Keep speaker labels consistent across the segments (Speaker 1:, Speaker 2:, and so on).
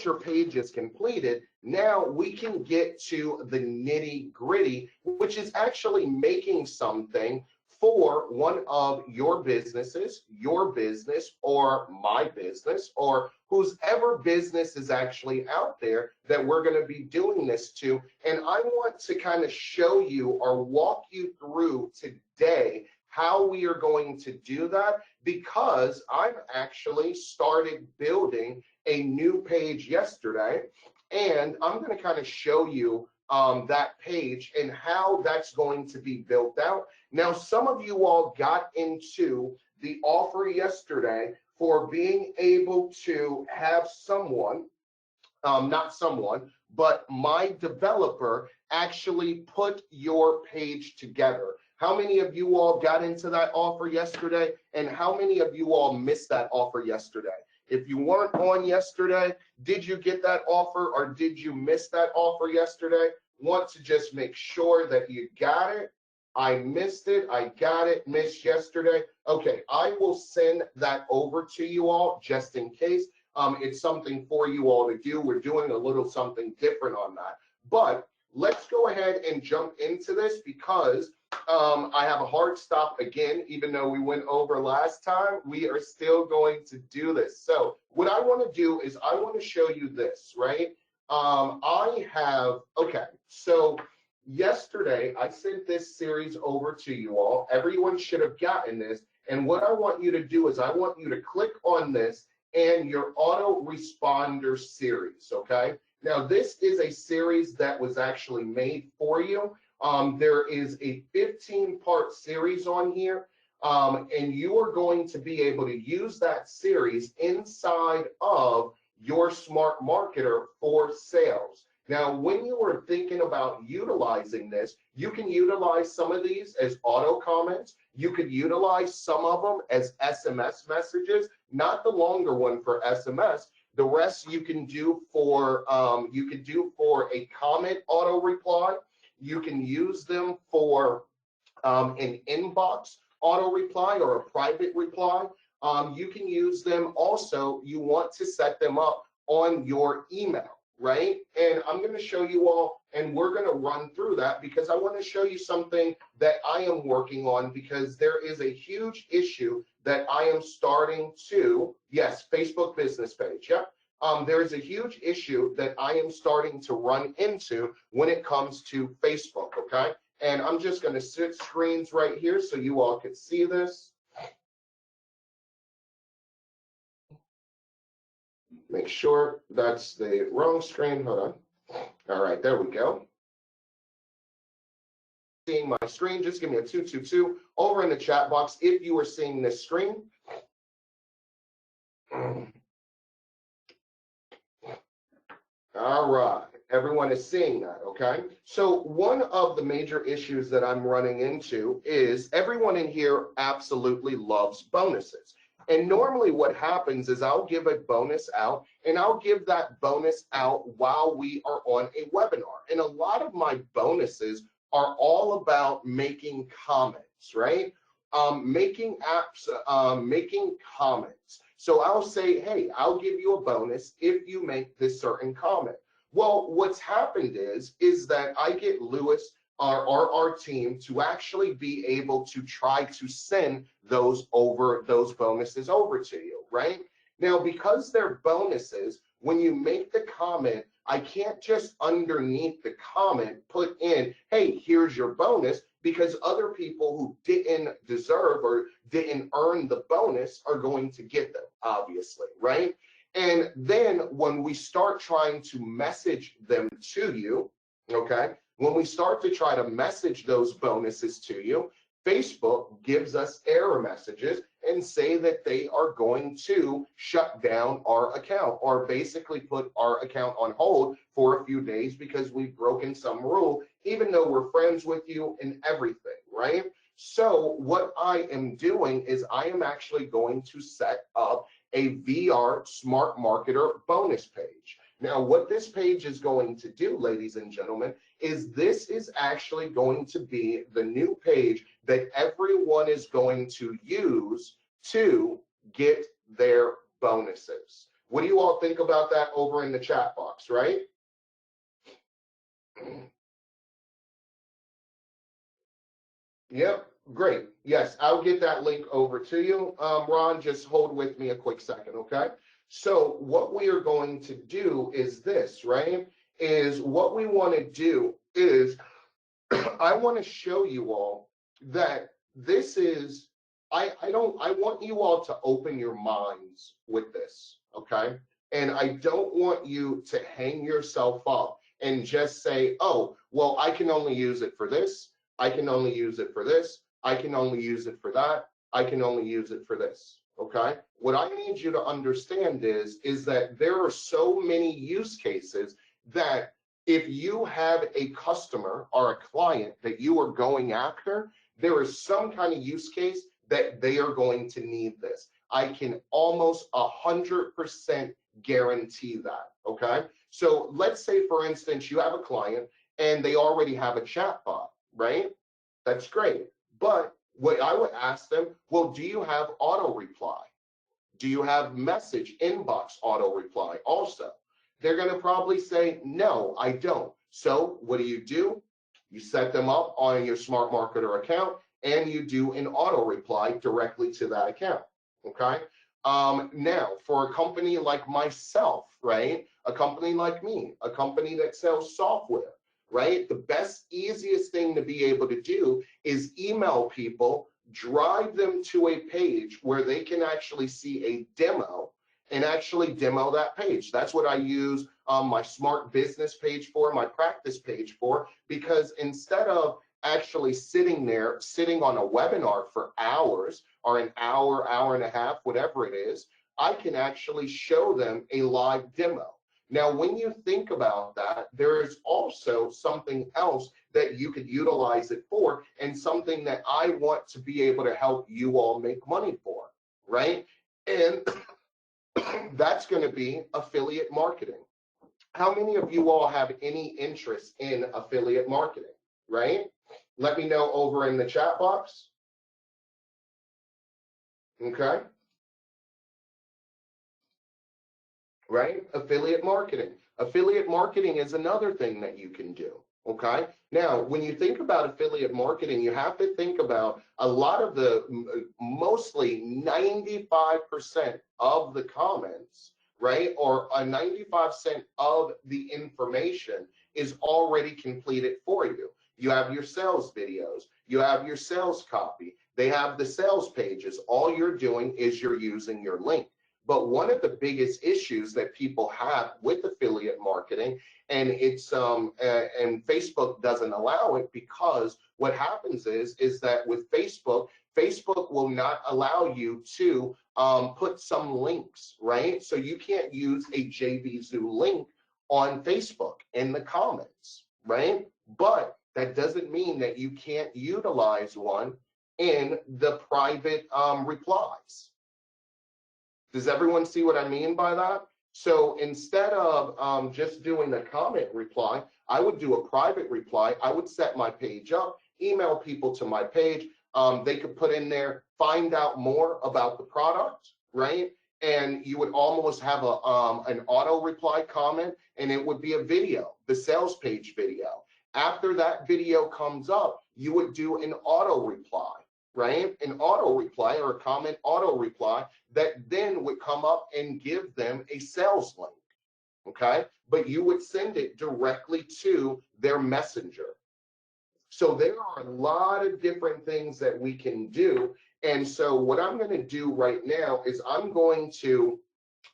Speaker 1: once your page is completed, now we can get to the nitty gritty, which is actually making something for one of your businesses, your business, or my business, or whoever business is actually out there that we're going to be doing this to. And I want to kind of show you or walk you through today how we are going to do that, because I've actually started building a new page yesterday, and I'm going to kind of show you that page and how that's going to be built out. Now, some of you all got into the offer yesterday for being able to have someone, not someone, but my developer actually put your page together. How many of you all got into that offer yesterday, and how many of you all missed that offer yesterday? If you weren't on yesterday, did you get that offer or did you miss that offer yesterday? Want to just make sure that you got it. I missed it, I got it, missed yesterday. Okay, I will send that over to you all just in case. It's something for you all to do. We're doing a little something different on that. But let's go ahead and jump into this, because I have a hard stop again. Even though we went over last time, we are still going to do this. So what I want to do is I want to show you this, right? Okay, so yesterday I sent this series over to you all. Everyone should have gotten this. And what I want you to do is I want you to click on this and your autoresponder series, okay? Now, this is a series that was actually made for you. There is a 15-part series on here, and you are going to be able to use that series inside of your Smart Marketer for sales. Now, when you are thinking about utilizing this, you can utilize some of these as auto comments. You could utilize some of them as SMS messages, not the longer one for SMS. The rest you can do for a comment auto reply. You can use them for an inbox auto reply or a private reply. You can use them also. You want to set them up on your email, right? And I'm going to show you all, and we're going to run through that because I want to show you something that I am working on, because there is a huge issue that I am starting to, yes, Facebook business page, yep. There is a huge issue that I am starting to run into when it comes to Facebook, okay? And I'm just going to switch screens right here so you all can see this. Make sure that's the wrong screen. Hold on. All right, there we go. Seeing my screen, just give me a 222 over in the chat box if you are seeing this screen. All right, everyone is seeing that, okay? So one of the major issues that I'm running into is everyone in here absolutely loves bonuses. And normally what happens is I'll give a bonus out, and I'll give that bonus out while we are on a webinar. And a lot of my bonuses are all about making comments, right? Making comments. So I'll say, hey, I'll give you a bonus if you make this certain comment. Well, what's happened is that I get Lewis, our team, to actually be able to try to send those bonuses over to you, right? Now, because they're bonuses, when you make the comment, I can't just underneath the comment put in, hey, here's your bonus, because other people who didn't deserve or didn't earn the bonus are going to get them, obviously, right? And then when we start trying to message them to you, okay, when we start to try to message those bonuses to you, Facebook gives us error messages and say that they are going to shut down our account, or basically put our account on hold for a few days because we've broken some rule, even though we're friends with you and everything, right? So what I am doing is I am actually going to set up a VR Smart Marketer bonus page. Now, what this page is going to do, ladies and gentlemen, is this is actually going to be the new page that everyone is going to use to get their bonuses. What do you all think about that over in the chat box, right? Yep, great. Yes, I'll get that link over to you. Ron, just hold with me a quick second, okay? So what we are going to do is this, right? Is what we want to do is I want to show you all that this is, I want you all to open your minds with this, okay? And I don't want you to hang yourself up and just say, oh, well, I can only use it for this. I can only use it for this. I can only use it for that. I can only use it for this, okay? What I need you to understand is that there are so many use cases that if you have a customer or a client that you are going after, there is some kind of use case that they are going to need this. I can almost 100% guarantee that, okay? So let's say, for instance, you have a client and they already have a chatbot, right? That's great. But what I would ask them, well, do you have auto reply? Do you have message inbox auto reply also? They're going to probably say, no, I don't. So what do? You set them up on your Smart Marketer account and you do an auto reply directly to that account, okay? Now, for a company like myself, right? A company like me, a company that sells software, right? The best, easiest thing to be able to do is email people, drive them to a page where they can actually see a demo and actually demo that page. That's what I use my smart business page for, my practice page for, because instead of actually sitting on a webinar for hours or an hour, hour and a half, whatever it is, I can actually show them a live demo. Now, when you think about that, there is also something else that you could utilize it for, and something that I want to be able to help you all make money for, right? And that's going to be affiliate marketing. How many of you all have any interest in affiliate marketing, right? Let me know over in the chat box. Okay. Right? Affiliate marketing. Affiliate marketing is another thing that you can do. Okay. Now, when you think about affiliate marketing, you have to think about a lot of mostly 95% of the comments, right? Or a 95% of the information is already completed for you. You have your sales videos, you have your sales copy, they have the sales pages. All you're doing is you're using your link. But one of the biggest issues that people have with affiliate marketing, and it's and Facebook doesn't allow it, because what happens is that with Facebook will not allow you to put some links, right? So you can't use a JVZoo link on Facebook in the comments, right? But that doesn't mean that you can't utilize one in the private replies. Does everyone see what I mean by that? So instead of just doing a comment reply, I would do a private reply. I would set my page up, email people to my page. They could put in there, find out more about the product, right? And you would almost have an auto reply comment, and it would be a video, the sales page video. After that video comes up, you would do an auto reply, right? An auto reply or a comment auto reply that then would come up and give them a sales link, okay? But you would send it directly to their messenger. So there are a lot of different things that we can do. And so what I'm going to do right now is I'm going to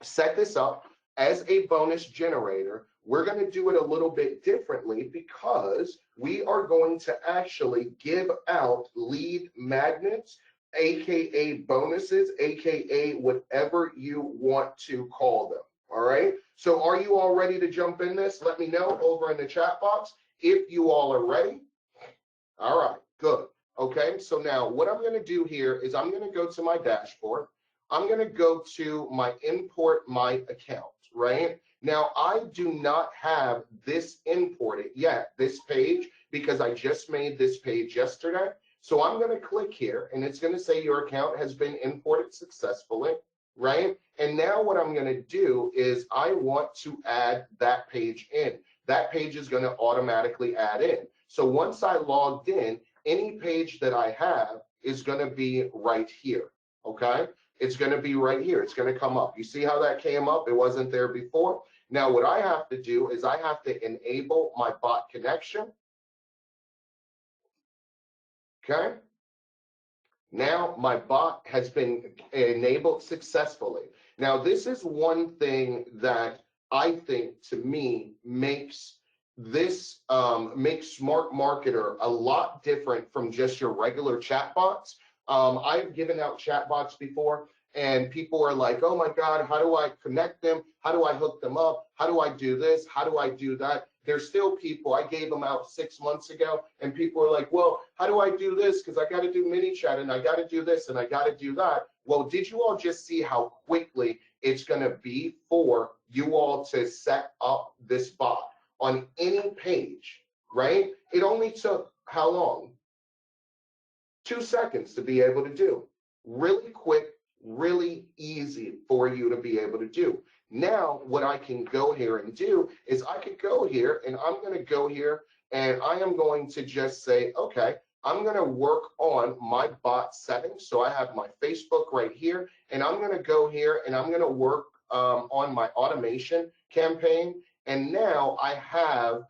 Speaker 1: set this up as a bonus generator. We're going to do it a little bit differently, because we are going to actually give out lead magnets, AKA bonuses, AKA whatever you want to call them. All right. So are you all ready to jump in this? Let me know over in the chat box if you all are ready. All right, good. Okay, so now what I'm going to do here is I'm going to go to my dashboard. I'm going to go to my import my account, right? Now, I do not have this imported yet, this page, because I just made this page yesterday. So I'm going to click here, and it's going to say your account has been imported successfully, right? And now what I'm going to do is I want to add that page in. That page is going to automatically add in. So once I logged in, any page that I have is going to be right here, okay? It's going to be right here. It's going to come up. You see how that came up? It wasn't there before. Now what I have to do is I have to enable my bot connection, okay? Now my bot has been enabled successfully. Now this is one thing that I think to me makes this makes Smart Marketer a lot different from just your regular chatbots. I've given out chatbots before and people are like, oh my God, how do I connect them? How do I hook them up? How do I do this? How do I do that? There's still people, I gave them out 6 months ago, and people are like, well, how do I do this? Because I got to do ManyChat, and I got to do this, and I got to do that. Well, did you all just see how quickly it's going to be for you all to set up this bot on any page, right? It only took how long? 2 seconds to be able to do. Really quick, really easy for you to be able to do. Now, what I can go here and do is I could go here and I'm going to go here and I am going to just say, okay, I'm going to work on my bot settings. So I have my Facebook right here and I'm going to go here and I'm going to work on my automation campaign. And now I have,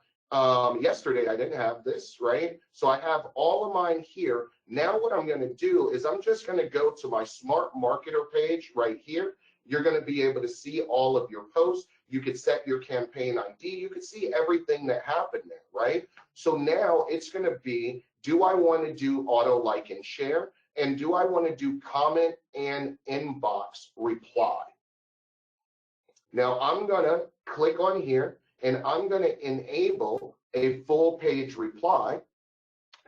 Speaker 1: yesterday I didn't have this, right? So I have all of mine here. Now what I'm going to do is I'm just going to go to my Smart Marketer page right here. You're going to be able to see all of your posts. You could set your campaign ID. You could see everything that happened there, right? So now it's going to be, do I want to do auto like and share? And do I want to do comment and inbox reply? Now I'm going to click on here and I'm going to enable a full page reply.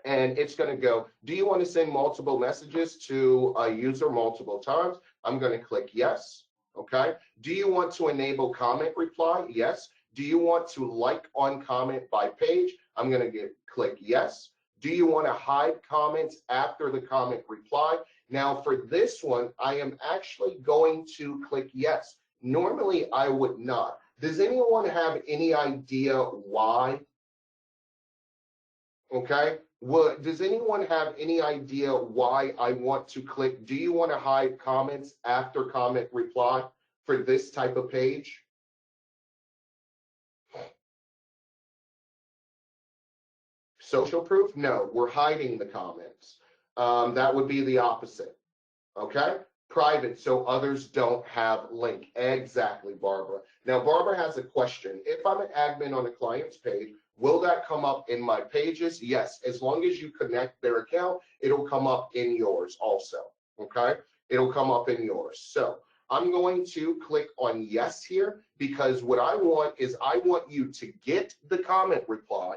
Speaker 1: And it's going to go, do you want to send multiple messages to a user multiple times? I'm going to click yes. Okay. Do you want to enable comment reply? Yes. Do you want to like on comment by page? I'm going to click yes. Do you want to hide comments after the comment reply? Now for this one, I am actually going to click yes. Normally I would not. Does anyone have any idea why? Okay. Does anyone have any idea why I want to click, do you want to hide comments after comment reply for this type of page? Social proof? No, we're hiding the comments. That would be the opposite. Okay. Private, so others don't have link. Exactly, Barbara. Now, Barbara has a question. If I'm an admin on a client's page, will that come up in my pages? Yes, as long as you connect their account, it'll come up in yours also, okay? It'll come up in yours. So I'm going to click on yes here because what I want is I want you to get the comment reply,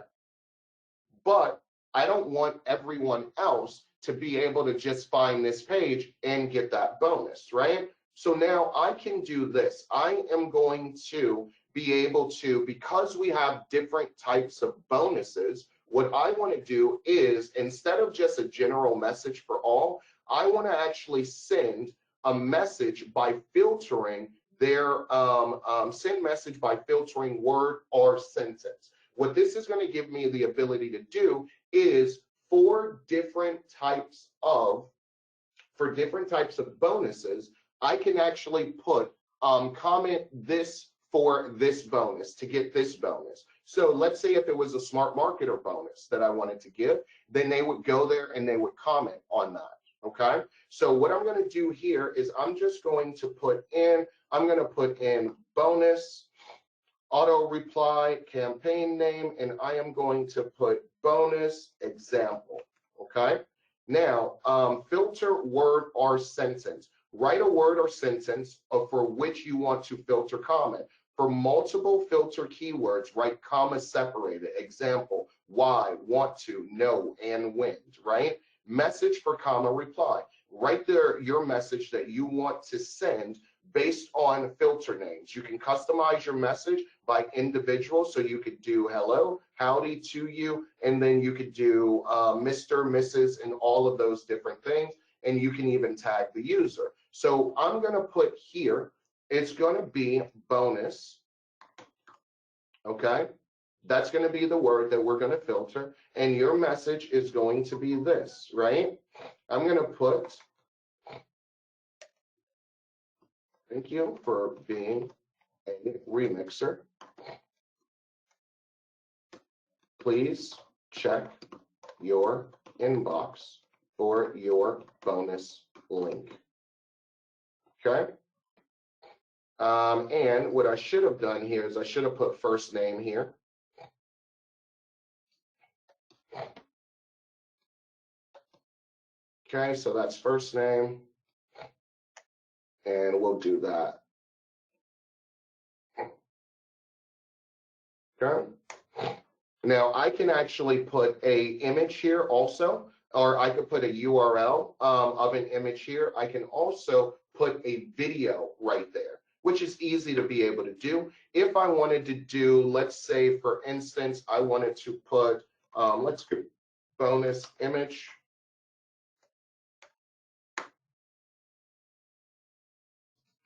Speaker 1: but I don't want everyone else to be able to just find this page and get that bonus, right? So now I can do this. I am going to be able to, because we have different types of bonuses, what I want to do is instead of just a general message for all, I want to actually send a message by filtering their send message by filtering word or sentence. What this is going to give me the ability to do is for different types of bonuses, I can actually put comment this for this bonus to get this bonus. So let's say if it was a Smart Marketer bonus that I wanted to give, then they would go there and they would comment on that. Okay. So what I'm going to do here is I'm just going to put in, bonus, auto reply, campaign name, and I am going to put bonus example. Okay. Now, filter word or sentence. Write a word or sentence for which you want to filter comment. For multiple filter keywords, write comma separated. Example, why, want to, know, and when, right? Message for comma reply. Write there your message that you want to send based on filter names. You can customize your message by individual, so you could do hello, howdy to you, and then you could do Mr., Mrs., and all of those different things, and you can even tag the user. So I'm going to put here, it's going to be bonus. Okay, that's going to be the word that we're going to filter, and your message is going to be this, right? I'm going to put, thank you for being a remixer. Please check your inbox for your bonus link. Okay. And what I should have done here is I should have put first name here. Okay, so that's first name. And we'll do that. Okay. Now I can actually put a image here also, or I could put a URL of an image here. I can also put a video right there, which is easy to be able to do. If I wanted to do, let's say for instance, I wanted to put, let's go bonus image.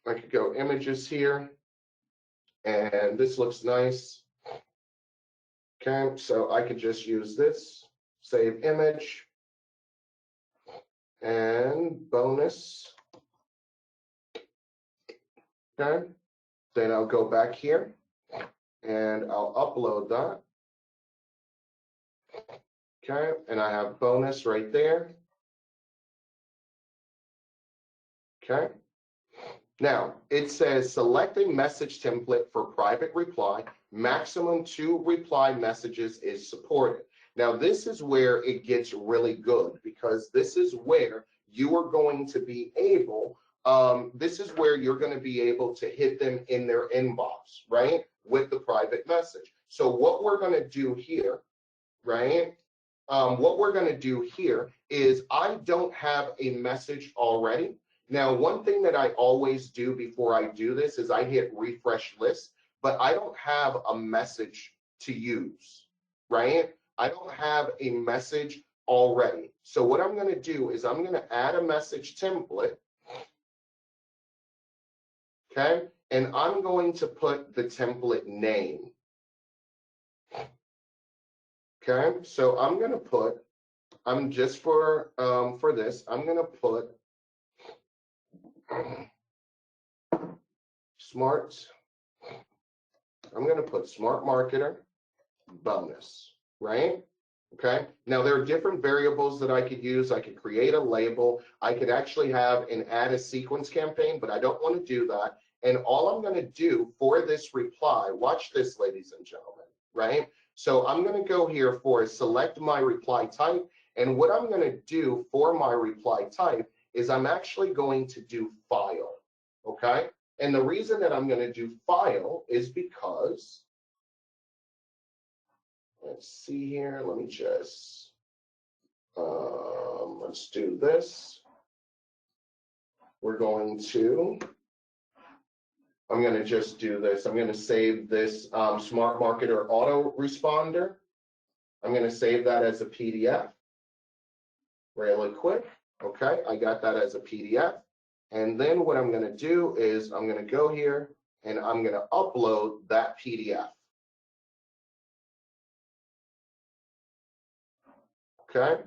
Speaker 1: I could go images here, and this looks nice. Okay, so I could just use this, save image, and bonus. Okay, then I'll go back here, and I'll upload that. Okay, and I have bonus right there. Okay. Now, it says select a message template for private reply. Maximum 2 reply messages is supported. Now, this is where it gets really good, because this is where you are going to be able, this is where you're going to be able to hit them in their inbox, right, with the private message. So what we're going to do here, right, what we're going to do here is I don't have a message already. Now, one thing that I always do before I do this is I hit refresh list, but I don't have a message to use, right? I don't have a message already. So what I'm going to do is I'm going to add a message template, okay? And I'm going to put the template name. Okay, so I'm going to put, I'm just for this, I'm going to put smart, I'm going to put smart marketer bonus, right? Okay, now there are different variables that I could use. I could create a label. I could actually have an add a sequence campaign, but I don't want to do that. And all I'm going to do for this reply, watch this, ladies and gentlemen, right? So I'm going to go here for select my reply type. And what I'm going to do for my reply type is I'm actually going to do file, okay? And the reason that I'm going to do file is because, let's see here, let me just, let's do this. We're going to, I'm going to just do this. I'm going to save this Smart Marketer autoresponder. I'm going to save that as a PDF really quick. Okay, I got that as a PDF. And then what I'm going to do is I'm going to go here and I'm going to upload that PDF. Okay,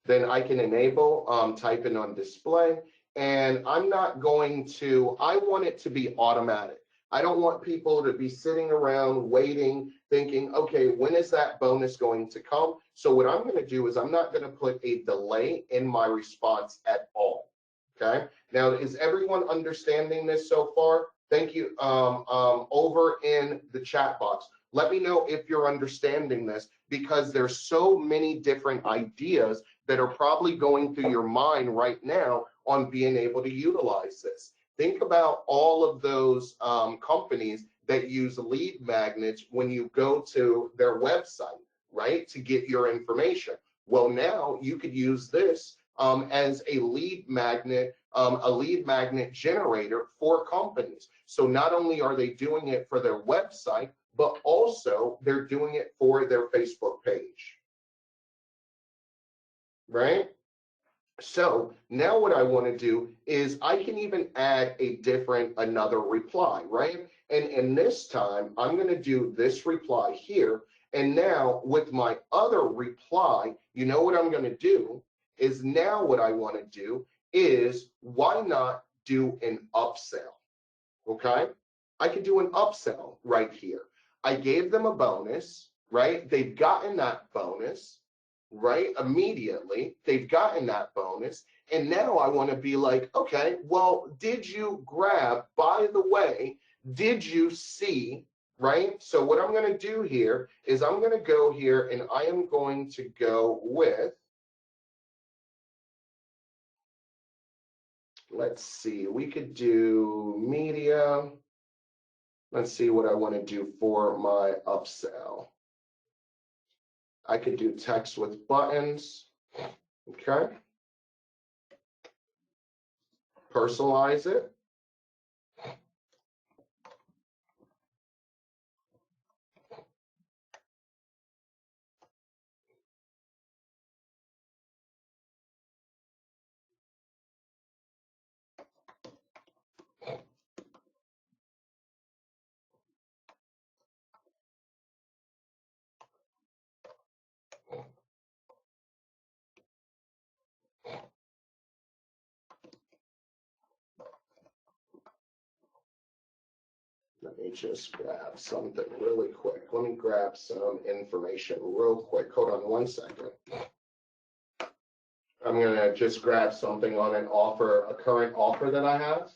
Speaker 1: then I can enable typing on display, and I'm not going to, I want it to be automatic. I don't want people to be sitting around waiting, thinking, okay, when is that bonus going to come? So what I'm going to do is I'm not going to put a delay in my response at all. Okay, now is everyone understanding this so far? Thank you. Over in the chat box, let me know if you're understanding this, because there's so many different ideas that are probably going through your mind right now on being able to utilize this. Think about all of those companies that use lead magnets when you go to their website, right, to get your information. Well, now you could use this as a lead magnet generator for companies. So not only are they doing it for their website, but also they're doing it for their Facebook page, right? So now what I want to do is I can even add another reply, right? And this time I'm going to do this reply here. And now with my other reply, you know what I'm going to do is now what I want to do is why not do an upsell? Okay. I could do an upsell right here. I gave them a bonus, right? They've gotten that bonus, right? Immediately, they've gotten that bonus. And now I want to be like, okay, well, did you grab, by the way, did you see, right? So what I'm going to do here is I'm going to go here and I am going to go with, let's see, we could do media. Let's see what I want to do for my upsell. I could do text with buttons. Okay. Personalize it. Let me just grab something really quick. Let me grab some information real quick. Hold on one second. I'm going to just grab something on an offer, a current offer that I have.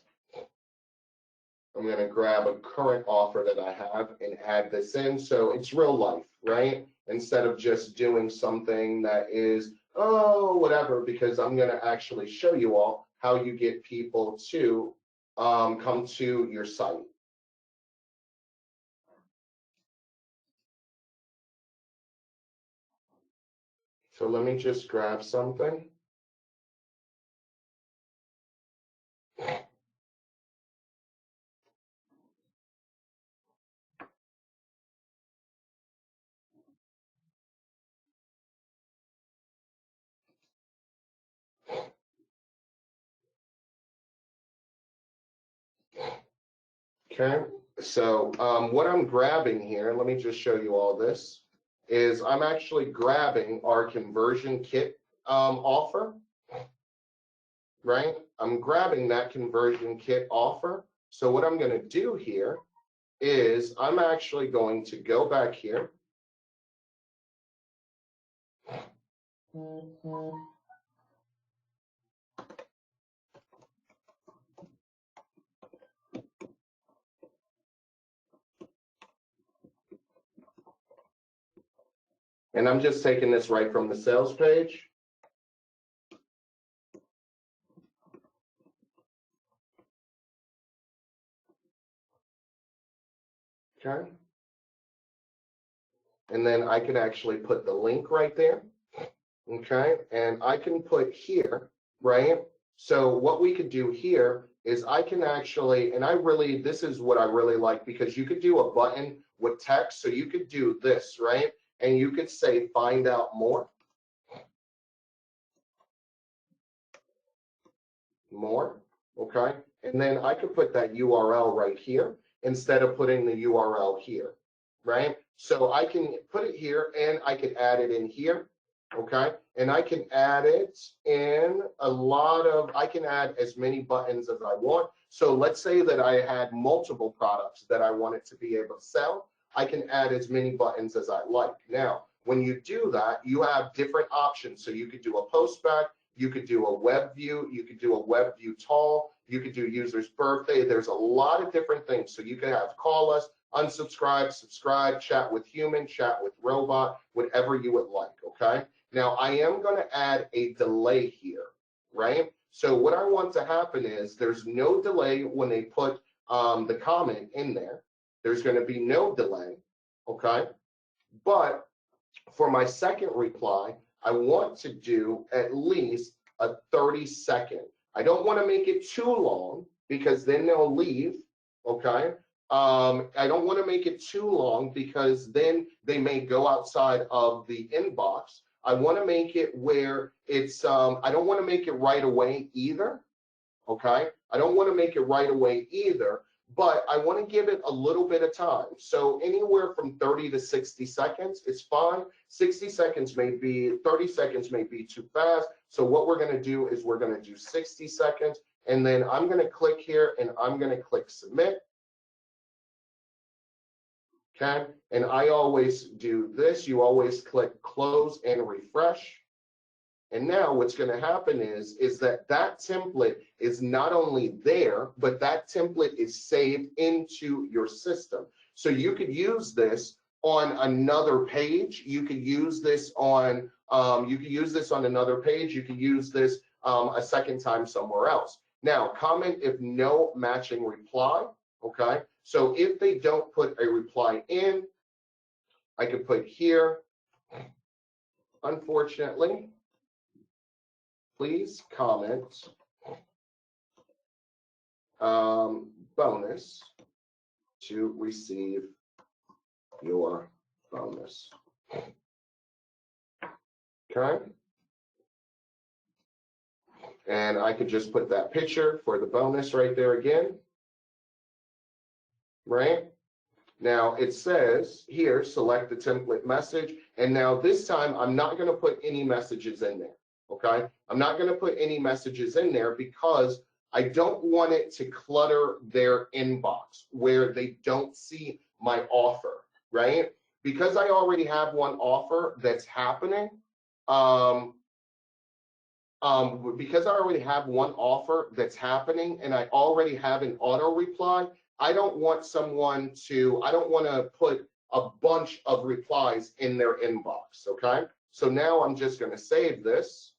Speaker 1: I'm going to grab a current offer that I have and add this in. So it's real life, right? Instead of just doing something that is, oh, whatever, because I'm going to actually show you all how you get people to come to your site. So let me just grab something. Okay, so what I'm grabbing here, let me just show you all this, is I'm actually grabbing our conversion kit offer, right? I'm grabbing that conversion kit offer. So what I'm going to do here is I'm actually going to go back here. And I'm just taking this right from the sales page. Okay. And then I can actually put the link right there. Okay. And I can put here, right? So what we could do here is I can actually, and this is what I really like, because you could do a button with text. So you could do this, right? And you could say, find out more. Okay. And then I could put that URL right here instead of putting the URL here, right? So I can put it here and I could add it in here, okay? And I can add it in I can add as many buttons as I want. So let's say that I had multiple products that I wanted to be able to sell. I can add as many buttons as I like. Now, when you do that, you have different options. So you could do a postback, you could do a web view, you could do a web view tall, you could do user's birthday. There's a lot of different things. So you can have call us, unsubscribe, subscribe, chat with human, chat with robot, whatever you would like, okay? Now I am going to add a delay here, right? So what I want to happen is there's no delay when they put the comment in there. There's going to be no delay, okay? But for my second reply, I want to do at least a 30-second. I don't want to make it too long because then they'll leave, okay? I don't want to make it too long because then they may go outside of the inbox. I want to make it where it's, I don't want to make it right away either. Okay. I don't want to make it right away either, but I want to give it a little bit of time. So anywhere from 30 to 60 seconds is fine. 60 seconds may be, 30 seconds may be too fast. So what we're going to do is we're going to do 60 seconds, and then I'm going to click here and I'm going to click submit. Okay, and I always do this. You always click close and refresh. And now what's going to happen is that template is not only there, but that template is saved into your system. So you could use this on another page. You could use this on another page. You could use this a second time somewhere else. Now, comment if no matching reply. Okay, so if they don't put a reply in, I could put here, unfortunately, please comment bonus to receive your bonus. Okay. And I could just put that picture for the bonus right there again. Right? Now it says here, select the template message. And now this time, I'm not going to put any messages in there. Okay? I'm not going to put any messages in there because I don't want it to clutter their inbox where they don't see my offer, right? Because I already have one offer that's happening, because I already have one offer that's happening and I already have an auto reply, I don't want to put a bunch of replies in their inbox, okay? So now I'm just going to save this,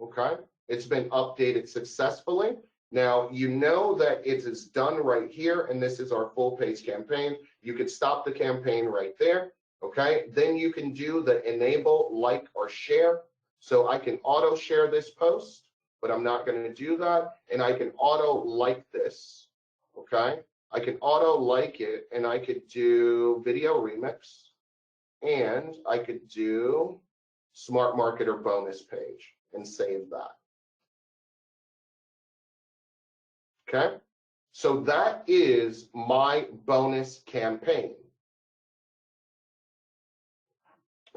Speaker 1: okay? It's been updated successfully. Now, you know that it is done right here, and this is our full page campaign. You could stop the campaign right there, okay? Then you can do the enable, like, or share. So I can auto share this post, but I'm not going to do that. And I can auto like this. Okay, I can auto like it, and I could do video remix, and I could do smart marketer bonus page and save that. Okay, so that is my bonus campaign.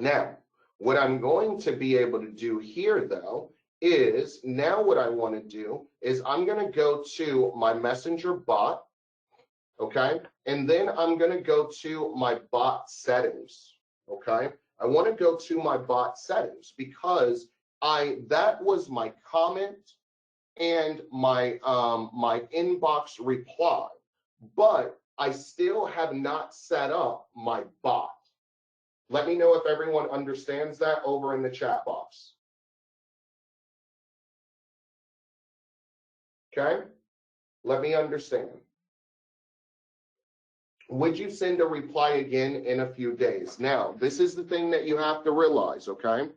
Speaker 1: Now, what I'm going to be able to do here, though, is now what I want to do is I'm going to go to my messenger bot, okay, and then I'm going to go to my bot settings, okay. I want to go to my bot settings because that was my comment and my my inbox reply, but I still have not set up my bot. Let me know if everyone understands that over in the chat box. Okay, let me understand. Would you send a reply again in a few days? Now, this is the thing that you have to realize, okay,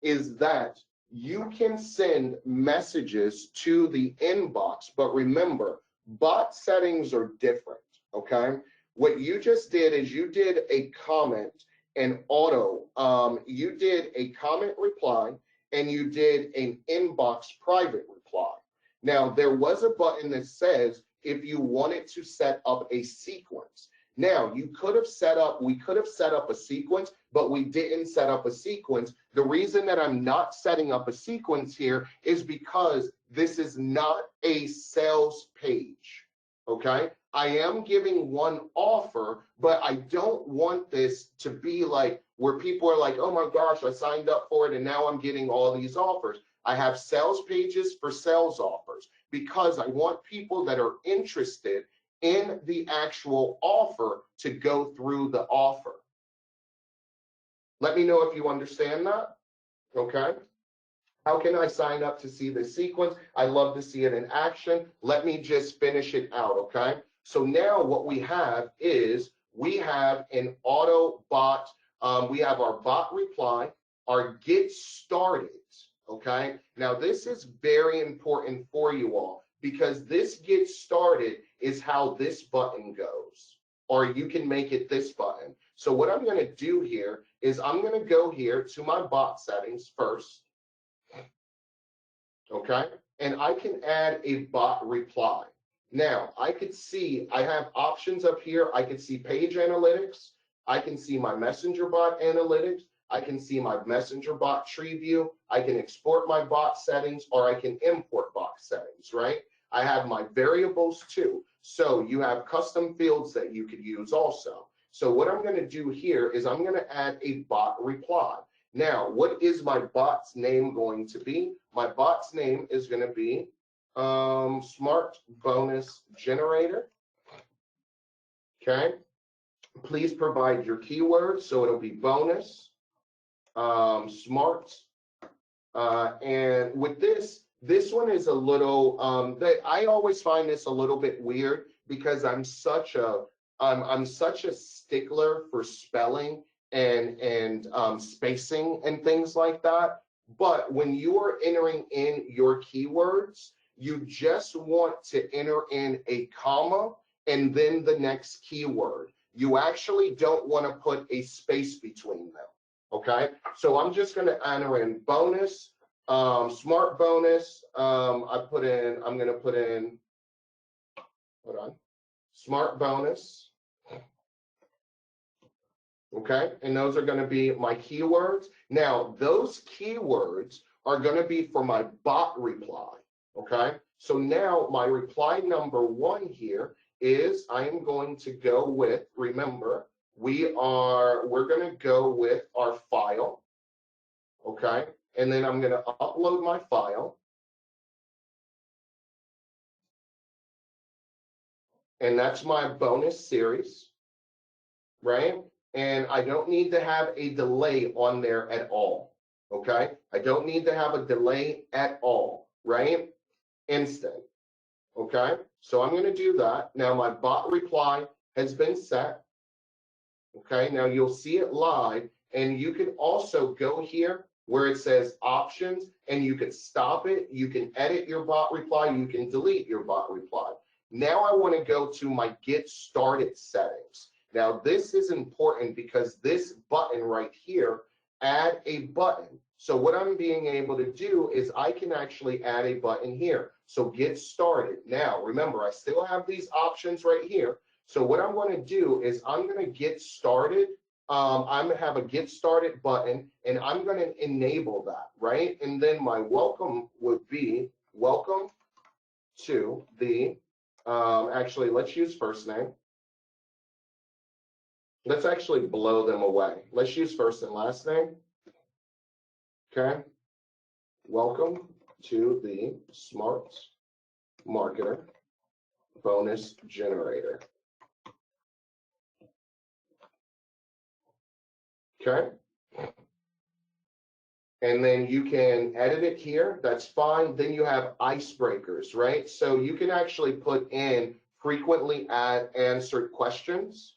Speaker 1: is that you can send messages to the inbox, but remember, bot settings are different, okay? What you just did is you did a comment and auto, you did a comment reply, and you did an inbox private reply. Now, there was a button that says if you wanted to set up a sequence. Now, we could have set up a sequence, but we didn't set up a sequence. The reason that I'm not setting up a sequence here is because this is not a sales page, okay? I am giving one offer, but I don't want this to be like where people are like, oh my gosh, I signed up for it and now I'm getting all these offers. I have sales pages for sales offers because I want people that are interested in the actual offer to go through the offer. Let me know if you understand that, okay? How can I sign up to see the sequence? I love to see it in action. Let me just finish it out, okay? So now what we have is we have an auto bot. We have our bot reply, our get started, okay? Now this is very important for you all because this get started is how this button goes, or you can make it this button. So what I'm going to do here is I'm going to go here to my bot settings first, okay? And I can add a bot reply. Now, I could see, I have options up here. I can see page analytics. I can see my messenger bot analytics. I can see my messenger bot tree view. I can export my bot settings, or I can import bot settings, right? I have my variables too. So you have custom fields that you could use also. So what I'm going to do here is I'm going to add a bot reply. Now, what is my bot's name going to be? My bot's name is going to be Smart Bonus Generator. Okay. Please provide your keywords. So it'll be bonus, smart. And with this one is a little, I always find this a little bit weird because I'm such a stickler for spelling and spacing and things like that. But when you are entering in your keywords, you just want to enter in a comma and then the next keyword. You actually don't want to put a space between them, okay? So I'm just going to enter in bonus, smart bonus. I'm going to put in, hold on, smart bonus. Okay, and those are going to be my keywords. Now, those keywords are going to be for my bot reply. Okay, so now my reply number 1 here is I am going to go with, remember, we're going to go with our file. Okay, and then I'm going to upload my file. And that's my bonus series, right? And I don't need to have a delay on there at all, okay? I don't need to have a delay at all, right? Instant, okay? So I'm going to do that. Now my bot reply has been set, okay? Now you'll see it live, and you can also go here where it says options, and you can stop it. You can edit your bot reply. You can delete your bot reply. Now I want to go to my get started settings. Now this is important because this button right here, add a button. So what I'm being able to do is I can actually add a button here. So get started. Now remember, I still have these options right here. So what I'm going to do is I'm going to get started. I'm going to have a get started button, and I'm going to enable that, right? And then my welcome would be welcome to the, actually let's use first name. Let's actually blow them away. Let's use first and last name. Okay. Welcome to the Smart Marketer Bonus Generator. Okay. And then you can edit it here. That's fine. Then you have icebreakers, right? So you can actually put in frequently answered questions.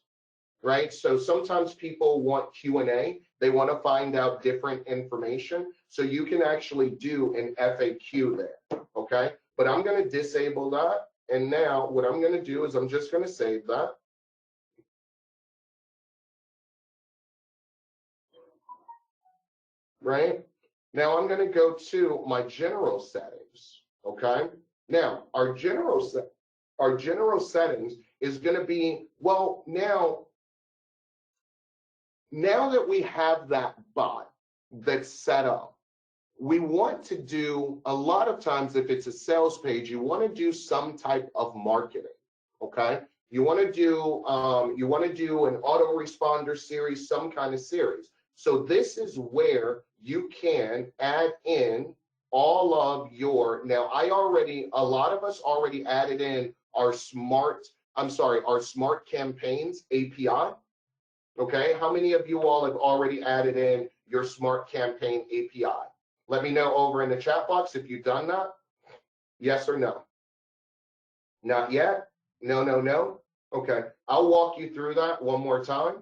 Speaker 1: Right? So sometimes people want Q&A. They want to find out different information. So you can actually do an FAQ there, okay? But I'm going to disable that. And now what I'm going to do is I'm just going to save that. Right? Now I'm going to go to my general settings, okay? Now, our general settings is going to be, well, now that we have that bot that's set up, we want to do, a lot of times if it's a sales page, you want to do some type of marketing, okay? You want to do an autoresponder series, some kind of series. So this is where you can add in all of your, now a lot of us already added in our smart campaigns API. Okay, how many of you all have already added in your Smart Campaign API? Let me know over in the chat box if you've done that. Yes or no? Not yet? No. Okay, I'll walk you through that one more time,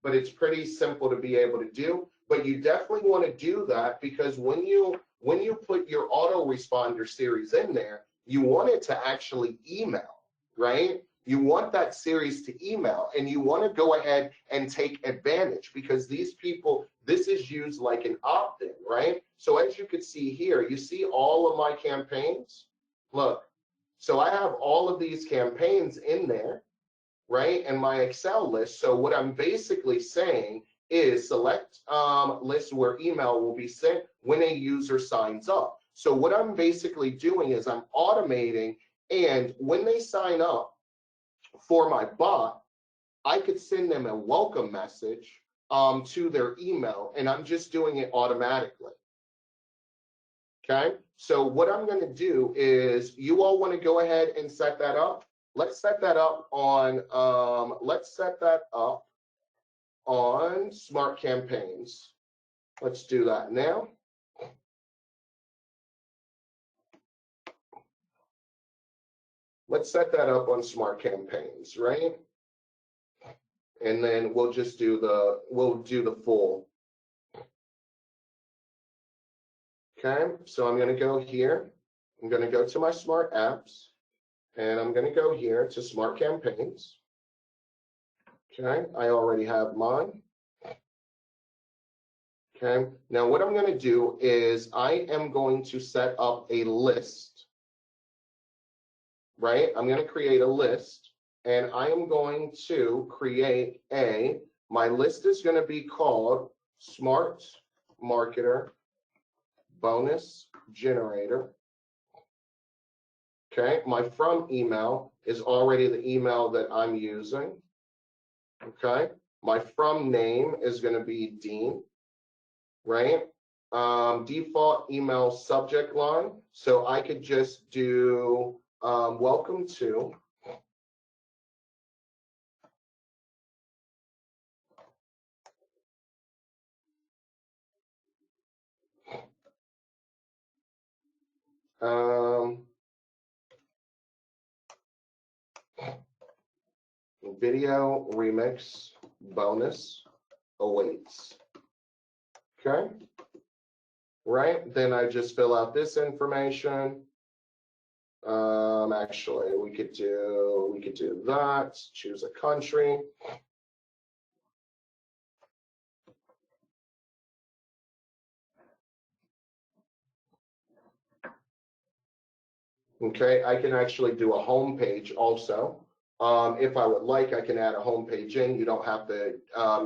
Speaker 1: but it's pretty simple to be able to do. But you definitely want to do that because when you put your autoresponder series in there, you want it to actually email, right? You want that series to email, and you want to go ahead and take advantage, because these people, this is used like an opt-in, right? So as you can see here, you see all of my campaigns. Look, so I have all of these campaigns in there, right, in my Excel list. So what I'm basically saying is select list where email will be sent when a user signs up. So what I'm basically doing is I'm automating, and when they sign up for my bot, I could send them a welcome message to their email, and I'm just doing it automatically. Okay, so what I'm going to do is, you all want to go ahead and set that up. Let's set that up on Smart Campaigns. Let's do that now. Let's set that up on Smart Campaigns, right? And then we'll just do the full. Okay, so I'm going to go here. I'm going to go to my Smart Apps, and I'm going to go here to Smart Campaigns. Okay, I already have mine. Okay, now what I'm going to do is I am going to set up a list, right? I'm going to create a list, and I am going to create my list is going to be called Smart Marketer Bonus Generator. Okay, my from email is already the email that I'm using. Okay, my from name is going to be Dean, right? Default email subject line, so I could just do welcome to video remix bonus awaits. Okay, right, then I just fill out this information. Actually, we could do that. Choose a country. Okay, I can actually do a home page also. If I would like, I can add a home page in. You don't have to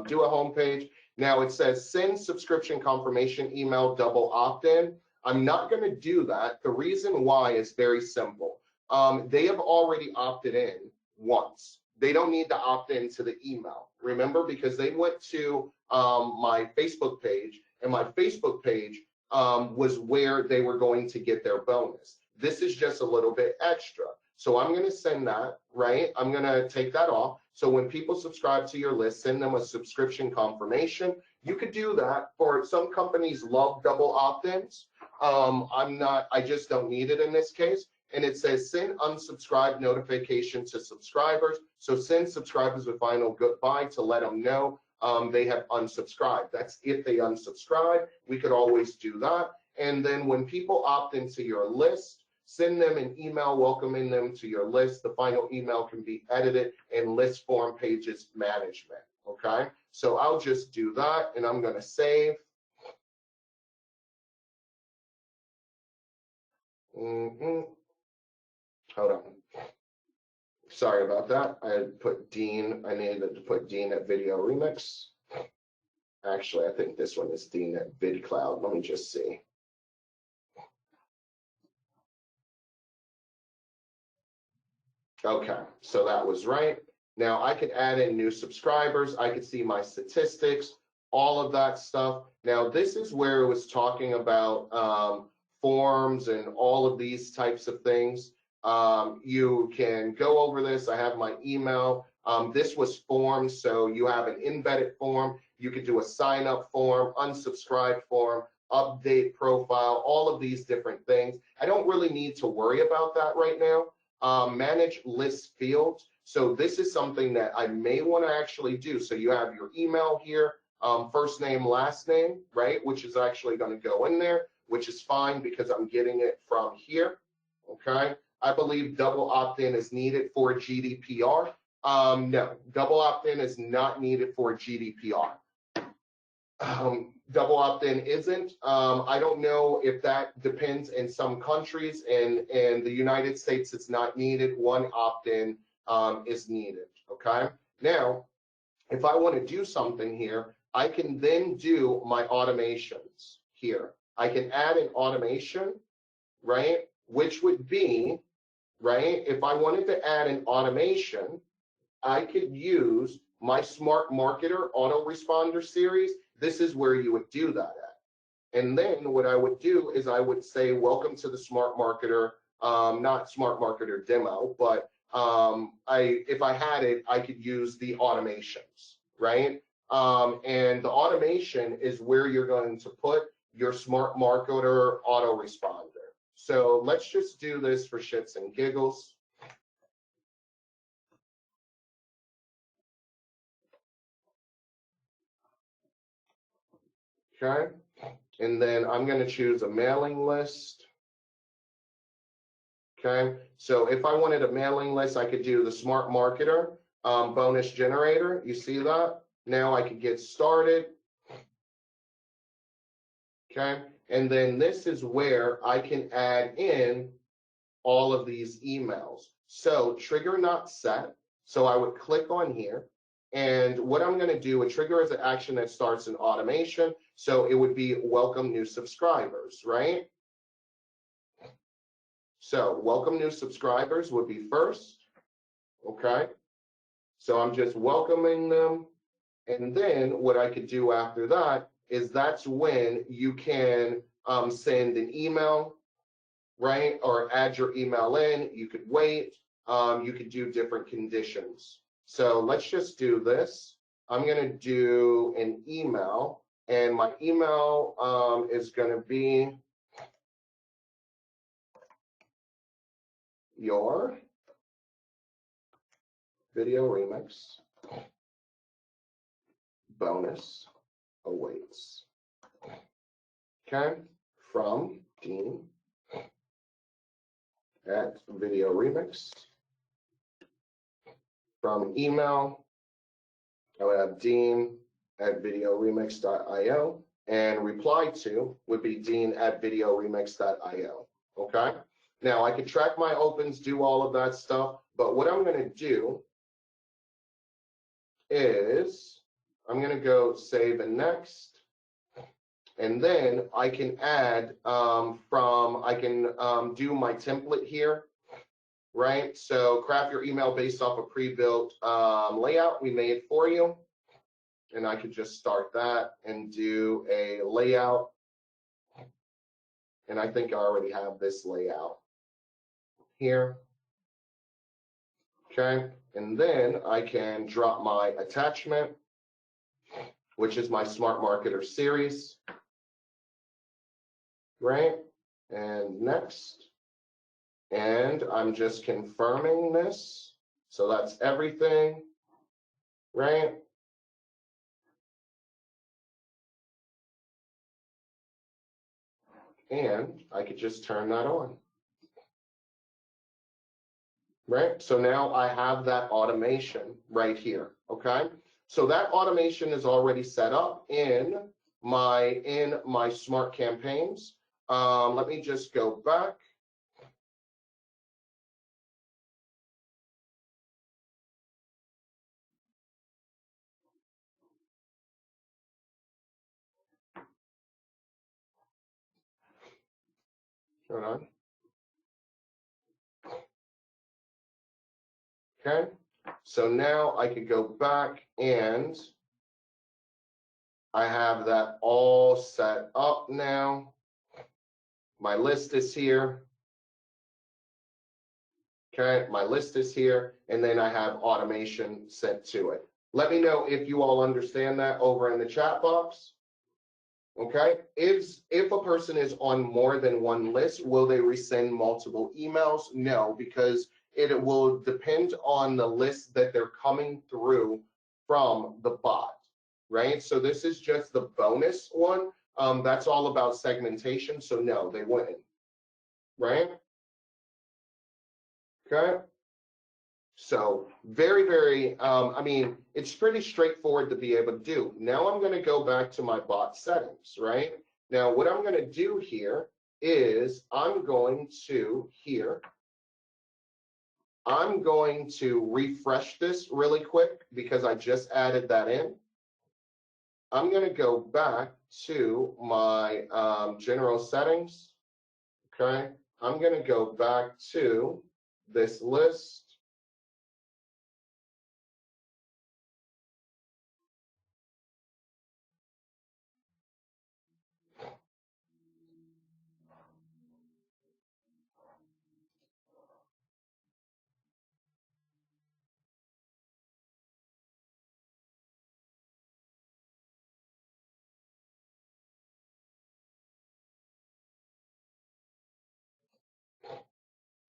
Speaker 1: do a home page. Now it says send subscription confirmation email double opt-in. I'm not going to do that. The reason why is very simple. They have already opted in once. They don't need to opt in to the email. Remember, because they went to my Facebook page, and my Facebook page was where they were going to get their bonus. This is just a little bit extra. So I'm going to send that, right? I'm going to take that off. So when people subscribe to your list, send them a subscription confirmation. You could do that. For some companies love double opt-ins. I just don't need it in this case. And it says send unsubscribe notification to subscribers. So send subscribers a final goodbye to let them know they have unsubscribed. That's if they unsubscribe. We could always do that. And then when people opt into your list, send them an email welcoming them to your list. The final email can be edited in list form pages management. Okay, so I'll just do that, and I'm going to save. Hold on. Sorry about that. I had put Dean. I needed to put Dean at Video Remix. Actually, I think this one is Dean at VidCloud. Let me just see. Okay, so that was right. Now I could add in new subscribers. I could see my statistics, all of that stuff. Now this is where it was talking about forms and all of these types of things. You can go over this. I have my email. This was forms, so you have an embedded form. You could do a sign up form, unsubscribe form, update profile, all of these different things. I don't really need to worry about that right now. Manage list fields. So this is something that I may want to actually do. So you have your email here, first name, last name, right? Which is actually going to go in there, which is fine because I'm getting it from here. Okay. I believe double opt-in is needed for GDPR. No, double opt-in is not needed for GDPR. Double opt-in isn't. I don't know if that depends in some countries. In the United States, it's not needed. One opt-in is needed. Okay. Now, if I want to do something here, I can then do my automations here. I can add an automation, right? Which would be, right? If I wanted to add an automation, I could use my Smart Marketer autoresponder series. This is where you would do that at. And then what I would do is I would say, welcome to the Smart Marketer, not Smart Marketer demo, but if I had it, I could use the automations, right? And the automation is where you're going to put your Smart Marketer autoresponder. So let's just do this for shits and giggles. Okay, and then I'm going to choose a mailing list. Okay, so if I wanted a mailing list, I could do the Smart Marketer bonus generator. You see that? Now I could get started. Okay, and then this is where I can add in all of these emails. So trigger not set. So I would click on here. And what I'm going to do, a trigger is an action that starts an automation. So it would be welcome new subscribers, right? So welcome new subscribers would be first. Okay. So I'm just welcoming them. And then what I could do after that is that's when you can send an email, right? Or add your email in. You could wait. You could do different conditions. So let's just do this. I'm going to do an email, and my email is going to be your video remix bonus awaits. Okay, from Dean at Video Remix. From email, I would have Dean at videoremix.io, and reply to would be Dean at videoremix.io. Okay. Now I could track my opens, do all of that stuff, but what I'm going to do is I'm going to go save and next, and then I can add I can do my template here. Right, so craft your email based off a pre-built layout we made for you. And I could just start that and do a layout. And I think I already have this layout here. Okay, and then I can drop my attachment, which is my Smart Marketer series. Right, and next. And I'm just confirming this. So that's everything, right? And I could just turn that on. Right? So now I have that automation right here, okay? So that automation is already set up in my Smart Campaigns. Let me just go back. Hold on. Okay, so now I could go back and I have that all set up now. My list is here. Okay, my list is here, and then I have automation sent to it. Let me know if you all understand that over in the chat box. Okay, if a person is on more than one list, will they resend multiple emails? No, because it will depend on the list that they're coming through from the bot, right? So this is just the bonus one. That's all about segmentation, so no, they wouldn't, right? Okay. So very, very, I mean, it's pretty straightforward to be able to do. Now I'm going to go back to my bot settings, right? Now what I'm going to do here is I'm going to refresh this really quick because I just added that in. I'm going to go back to my general settings. Okay. I'm going to go back to this list.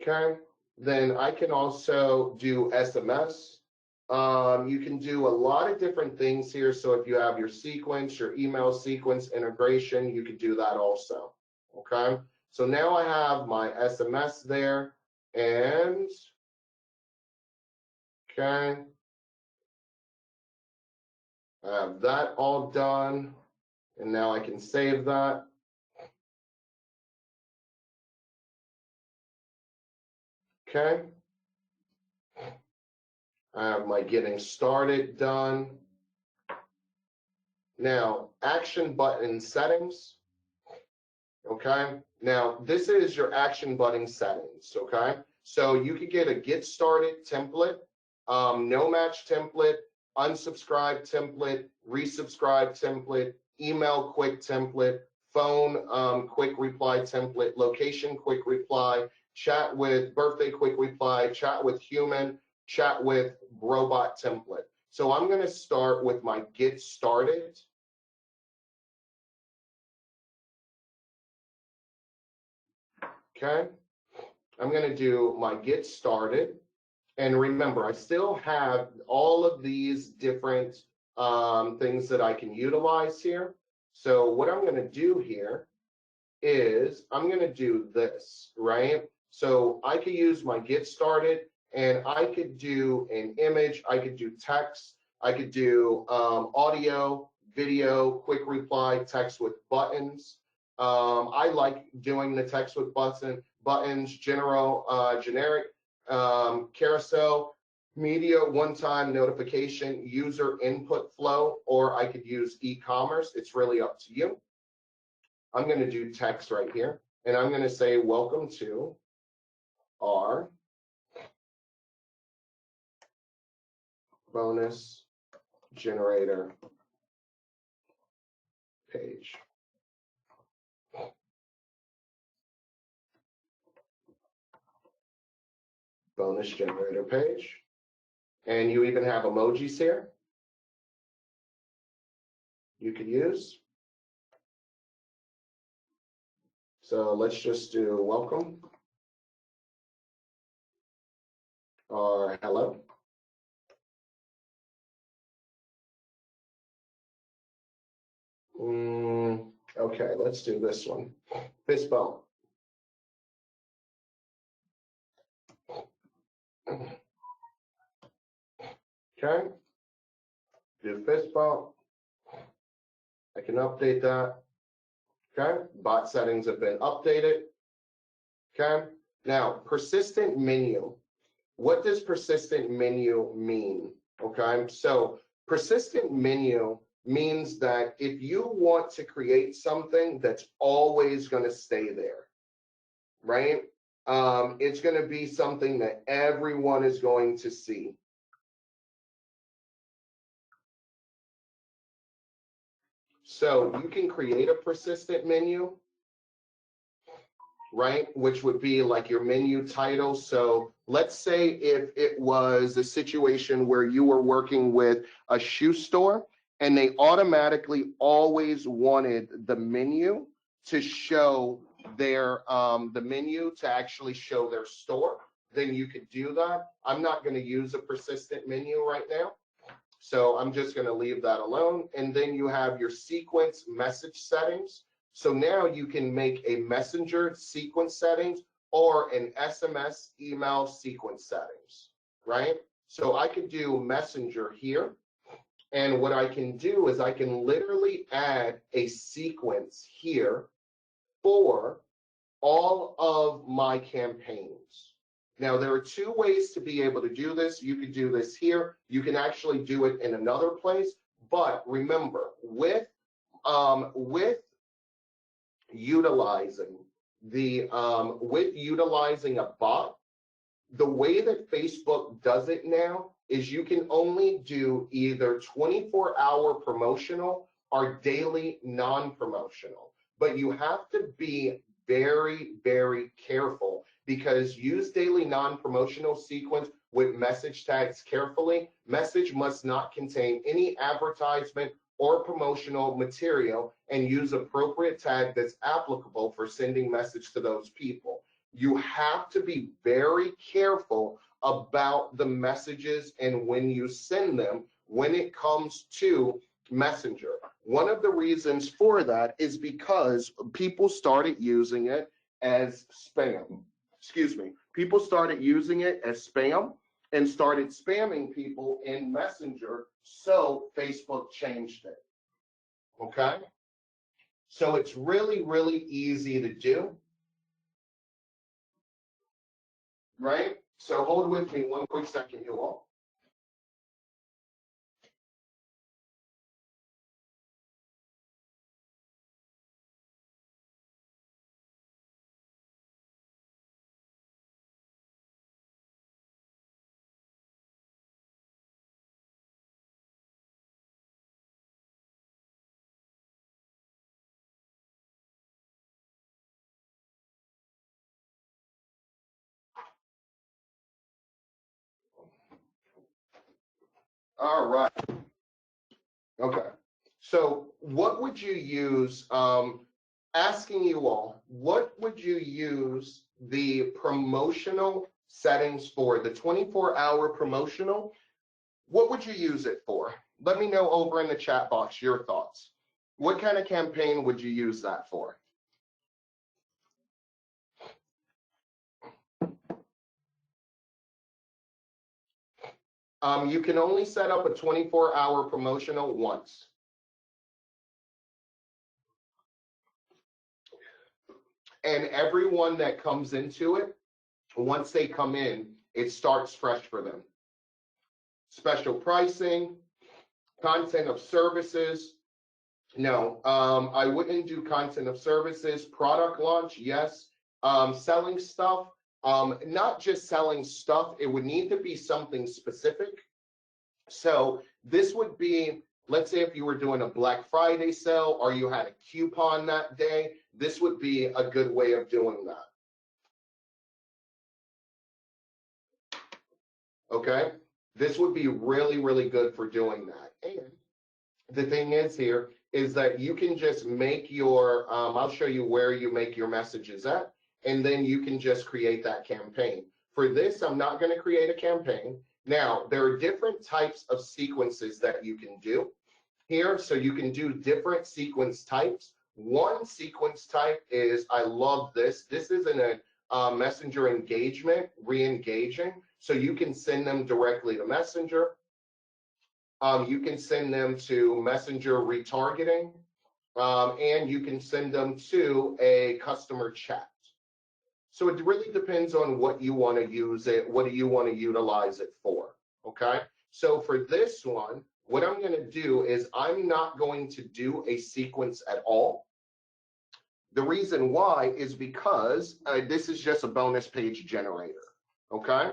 Speaker 1: Okay, then I can also do SMS. You can do a lot of different things here. So if you have your sequence, your email sequence integration, you could do that also. Okay, so now I have my SMS there, and okay, I have that all done, and now I can save that. Okay, I have my getting started done. Now, action button settings. Okay, now this is your action button settings. Okay, so you could get a get started template, no match template, unsubscribe template, resubscribe template, email quick template, phone quick reply template, location quick reply, chat with birthday quick reply, chat with human, chat with robot template. So I'm going to start with my get started. Okay, I'm going to do my get started. And remember, I still have all of these different things that I can utilize here. So what I'm going to do here is I'm going to do this, right? So I could use my get started, and I could do an image, I could do text, I could do audio, video, quick reply, text with buttons. I like doing the text with buttons, generic, carousel, media, one-time notification, user input flow, or I could use e-commerce. It's really up to you. I'm going to do text right here, and I'm going to say, welcome to our bonus generator page. Bonus generator page. And you even have emojis here you could use. So let's just do welcome or hello. Okay, let's do this one. Fist bump. Okay, do fist bump. I can update that. Okay, bot settings have been updated. Okay, now persistent menu. What does persistent menu mean? Okay, so persistent menu means that if you want to create something that's always going to stay there, right? It's going to be something that everyone is going to see. So you can create a persistent menu, right? Which would be like your menu title. So let's say if it was a situation where you were working with a shoe store and they automatically always wanted the menu to show their the menu to actually show their store, then you could do that. I'm not going to use a persistent menu right now, so I'm just going to leave that alone. And then you have your sequence message settings. So now you can make a messenger sequence settings or an SMS email sequence settings, right? So I could do Messenger here. And what I can do is I can literally add a sequence here for all of my campaigns. Now, there are two ways to be able to do this. You could do this here. You can actually do it in another place. But remember, with utilizing a bot, the way that Facebook does it now is you can only do either 24-hour promotional or daily non-promotional. But you have to be very, very careful, because use daily non-promotional sequence with message tags carefully. Message must not contain any advertisement or promotional material, and use appropriate tag that's applicable for sending message to those people. You have to be very careful about the messages and when you send them when it comes to Messenger. One of the reasons for that is because people started using it as spam. Excuse me. People started using it as spam and started spamming people in Messenger, so Facebook changed it. Okay? So it's really, really easy to do. Right? So hold with me one quick second, you all. All right. Okay. So what would you use, asking you all, what would you use the promotional settings for, the 24-hour promotional? What would you use it for? Let me know over in the chat box your thoughts. What kind of campaign would you use that for? You can only set up a 24-hour promotional once. And everyone that comes into it, once they come in, it starts fresh for them. Special pricing, content of services. No, I wouldn't do content of services. Product launch, yes. Selling stuff, not just selling stuff. It would need to be something specific. So this would be, let's say if you were doing a Black Friday sale or you had a coupon that day, this would be a good way of doing that. Okay? This would be really, really good for doing that. And the thing is here is that you can just make your, I'll show you where you make your messages at, and then you can just create that campaign. For this, I'm not going to create a campaign. Now, there are different types of sequences that you can do here. So you can do different sequence types. One sequence type is, I love this. This is in a messenger engagement, re-engaging. So you can send them directly to Messenger. You can send them to Messenger retargeting, and you can send them to a customer chat. So it really depends on what you want to use it, what do you want to utilize it for, okay? So for this one, what I'm going to do is I'm not going to do a sequence at all. The reason why is because this is just a bonus page generator, okay?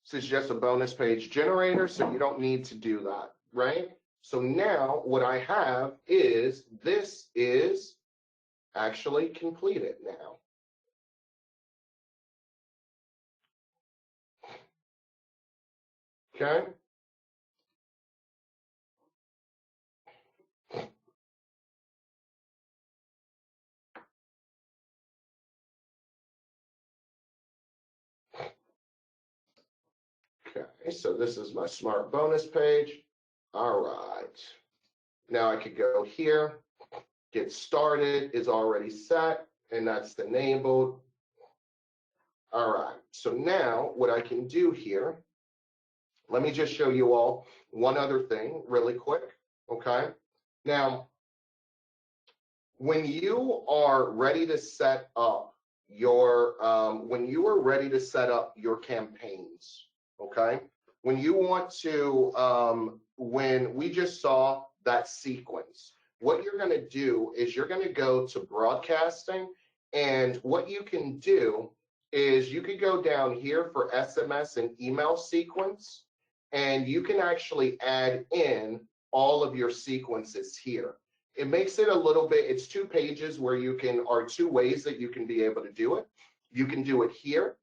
Speaker 1: This is just a bonus page generator, so you don't need to do that, right? So now what I have is, this is actually completed now. Okay? Okay, so this is my smart bonus page. All right. Now I could go here, Get started is already set, and that's enabled. All right, so now what I can do here, let me just show you all one other thing really quick, okay? Now, when you are ready to set up your campaigns, okay? When you want to, when we just saw that sequence, what you're going to do is you're going to go to broadcasting, and what you can do is you could go down here for SMS and email sequence, and you can actually add in all of your sequences here. It makes it a little bit, it's 2 pages where you can, or 2 ways that you can be able to do it. You can do it here.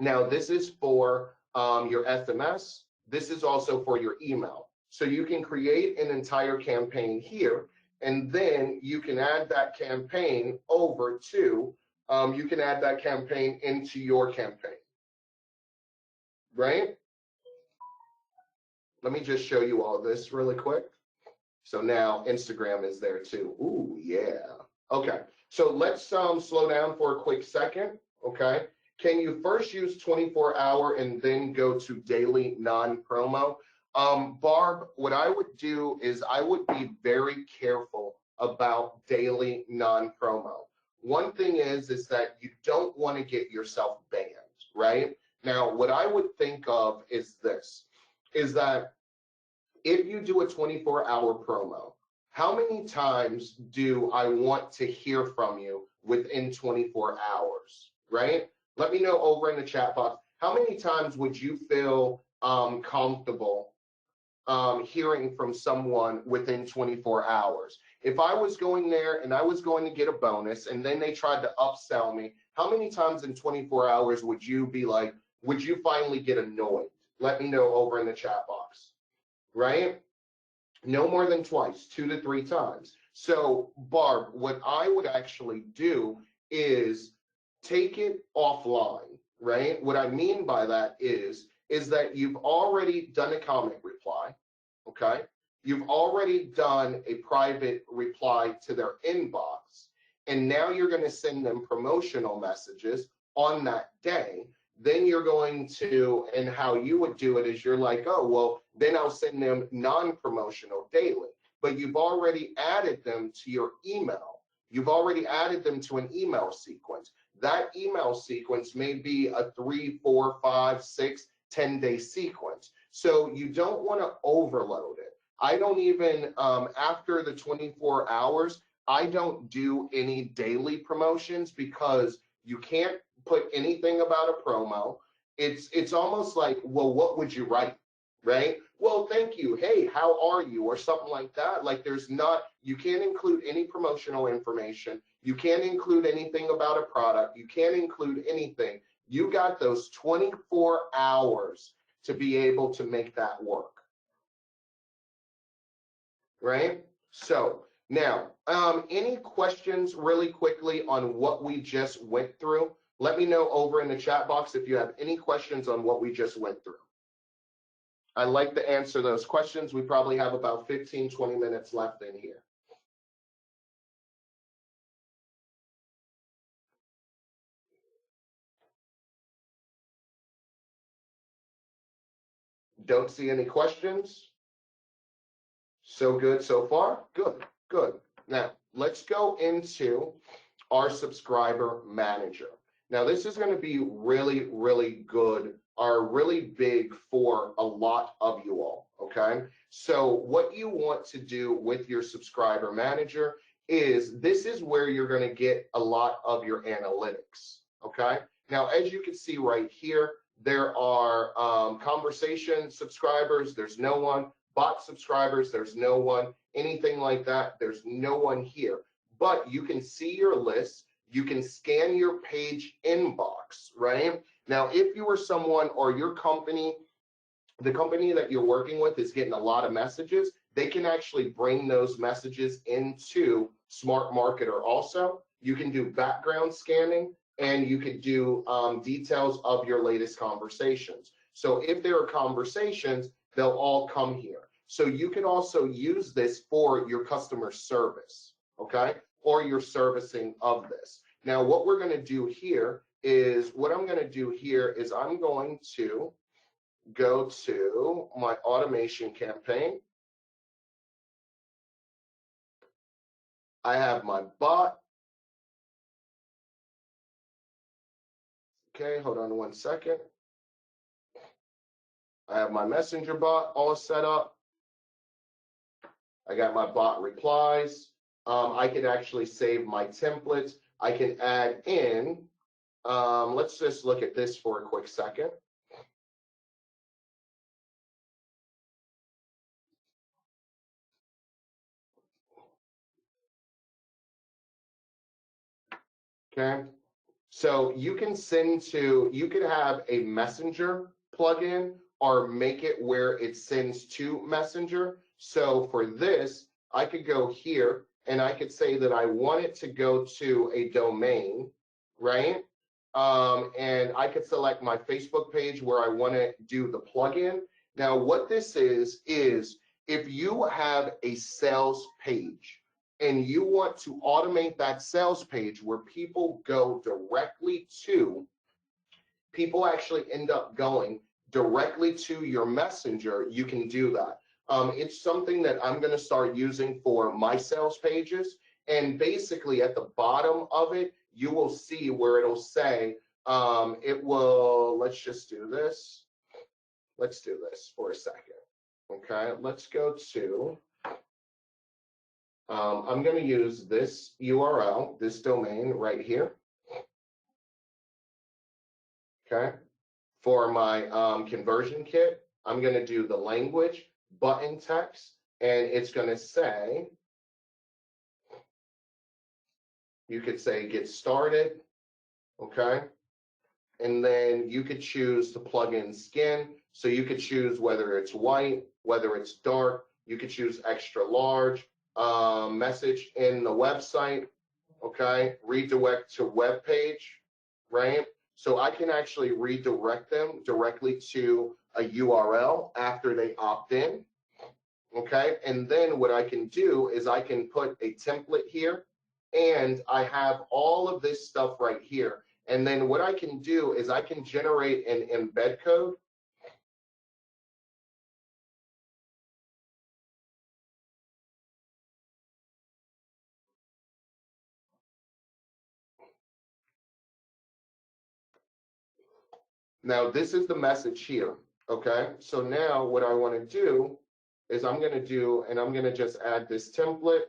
Speaker 1: Now, this is for your SMS. This is also for your email. So you can create an entire campaign here, and then you can add that campaign over to, you can add that campaign into your campaign, right? Let me just show you all this really quick. So now Instagram is there too. Ooh, yeah. Okay, so let's slow down for a quick second, okay? Can you first use 24-hour and then go to daily non-promo? Barb, what I would do is I would be very careful about daily non-promo. One thing is that you don't want to get yourself banned, right? Now, what I would think of is this, is that if you do a 24-hour promo, how many times do I want to hear from you within 24 hours, right? Let me know over in the chat box, how many times would you feel comfortable hearing from someone within 24 hours? If I was going there and I was going to get a bonus and then they tried to upsell me, how many times in 24 hours would you be like, would you finally get annoyed? Let me know over in the chat box, right? No more than twice, 2 to 3 times. So Barb, what I would actually do is take it offline, right? What I mean by that is that you've already done a comment reply, okay? You've already done a private reply to their inbox, and now you're going to send them promotional messages on that day. Then you're going to, and how you would do it is you're like, oh, well, then I'll send them non-promotional daily. But you've already added them to your email. You've already added them to an email sequence. That email sequence may be a 3, 4, 5, 6, 10-day sequence. So you don't want to overload it. I don't even, after the 24 hours, I don't do any daily promotions because you can't put anything about a promo. It's almost like, well, what would you write, right? Well, thank you. Hey, how are you? Or something like that. Like there's not, you can't include any promotional information. You can't include anything about a product. You can't include anything. You got those 24 hours to be able to make that work, right? So now, any questions really quickly on what we just went through? Let me know over in the chat box if you have any questions on what we just went through. I like to answer those questions. We probably have about 15, 20 minutes left in here. Don't see any questions. So good so far? Good, good. Now, let's go into our subscriber manager. Now, this is going to be really, really good, or really big for a lot of you all, okay? So what you want to do with your subscriber manager is this is where you're going to get a lot of your analytics, okay? Now, as you can see right here, there are conversation subscribers, there's no one. Bot subscribers, there's no one. Anything like that, there's no one here. But you can see your list. You can scan your page inbox, right? Now, if you are someone or your company, the company that you're working with is getting a lot of messages, they can actually bring those messages into Smart Marketer also. You can do background scanning, and you could do details of your latest conversations. So if there are conversations, they'll all come here. So you can also use this for your customer service, okay, or your servicing of this. Now, what we're going to do here is I'm going to go to my automation campaign. I have my bot. Okay, hold on 1 second. I have my messenger bot all set up. I got my bot replies. I can actually save my templates. I can add in, let's just look at this for a quick second. Okay, so you can have a messenger plugin or make it where it sends to messenger. So for this, I could go here and I could say that I want it to go to a domain, right? And I could select my Facebook page where I want to do the plugin. Now, what this is if you have a sales page, and you want to automate that sales page where people actually end up going directly to your messenger, you can do that. It's something that I'm going to start using for my sales pages. And basically at the bottom of it, you will see where it'll say, let's just do this. Let's do this for a second. Okay, let's go to, I'm going to use this URL, this domain right here. Okay, for my conversion kit, I'm going to do the language button text, and it's going to say, you could say get started, okay? And then you could choose the plugin skin. So you could choose whether it's white, whether it's dark, you could choose extra large, message in the website, okay? Redirect to web page, right? So I can actually redirect them directly to a URL after they opt in, okay? And then what I can do is I can put a template here, and I have all of this stuff right here. And then what I can do is I can generate an embed code. Now, this is the message here, okay? So now what I want to do is I'm going to just add this template.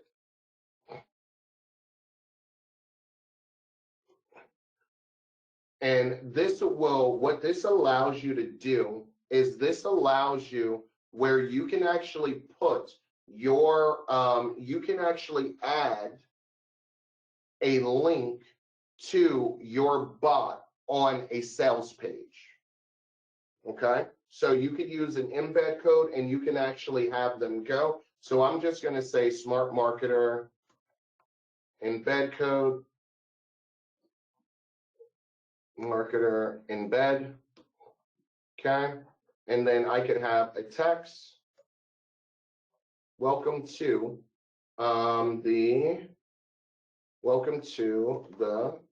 Speaker 1: And what this allows you to do is this allows you where you can actually put your, you can actually add a link to your bot on a sales page. Okay, so you could use an embed code and you can actually have them go. So I'm just going to say Smart Marketer embed code, marketer embed. Okay, and then I could have a text. Welcome to the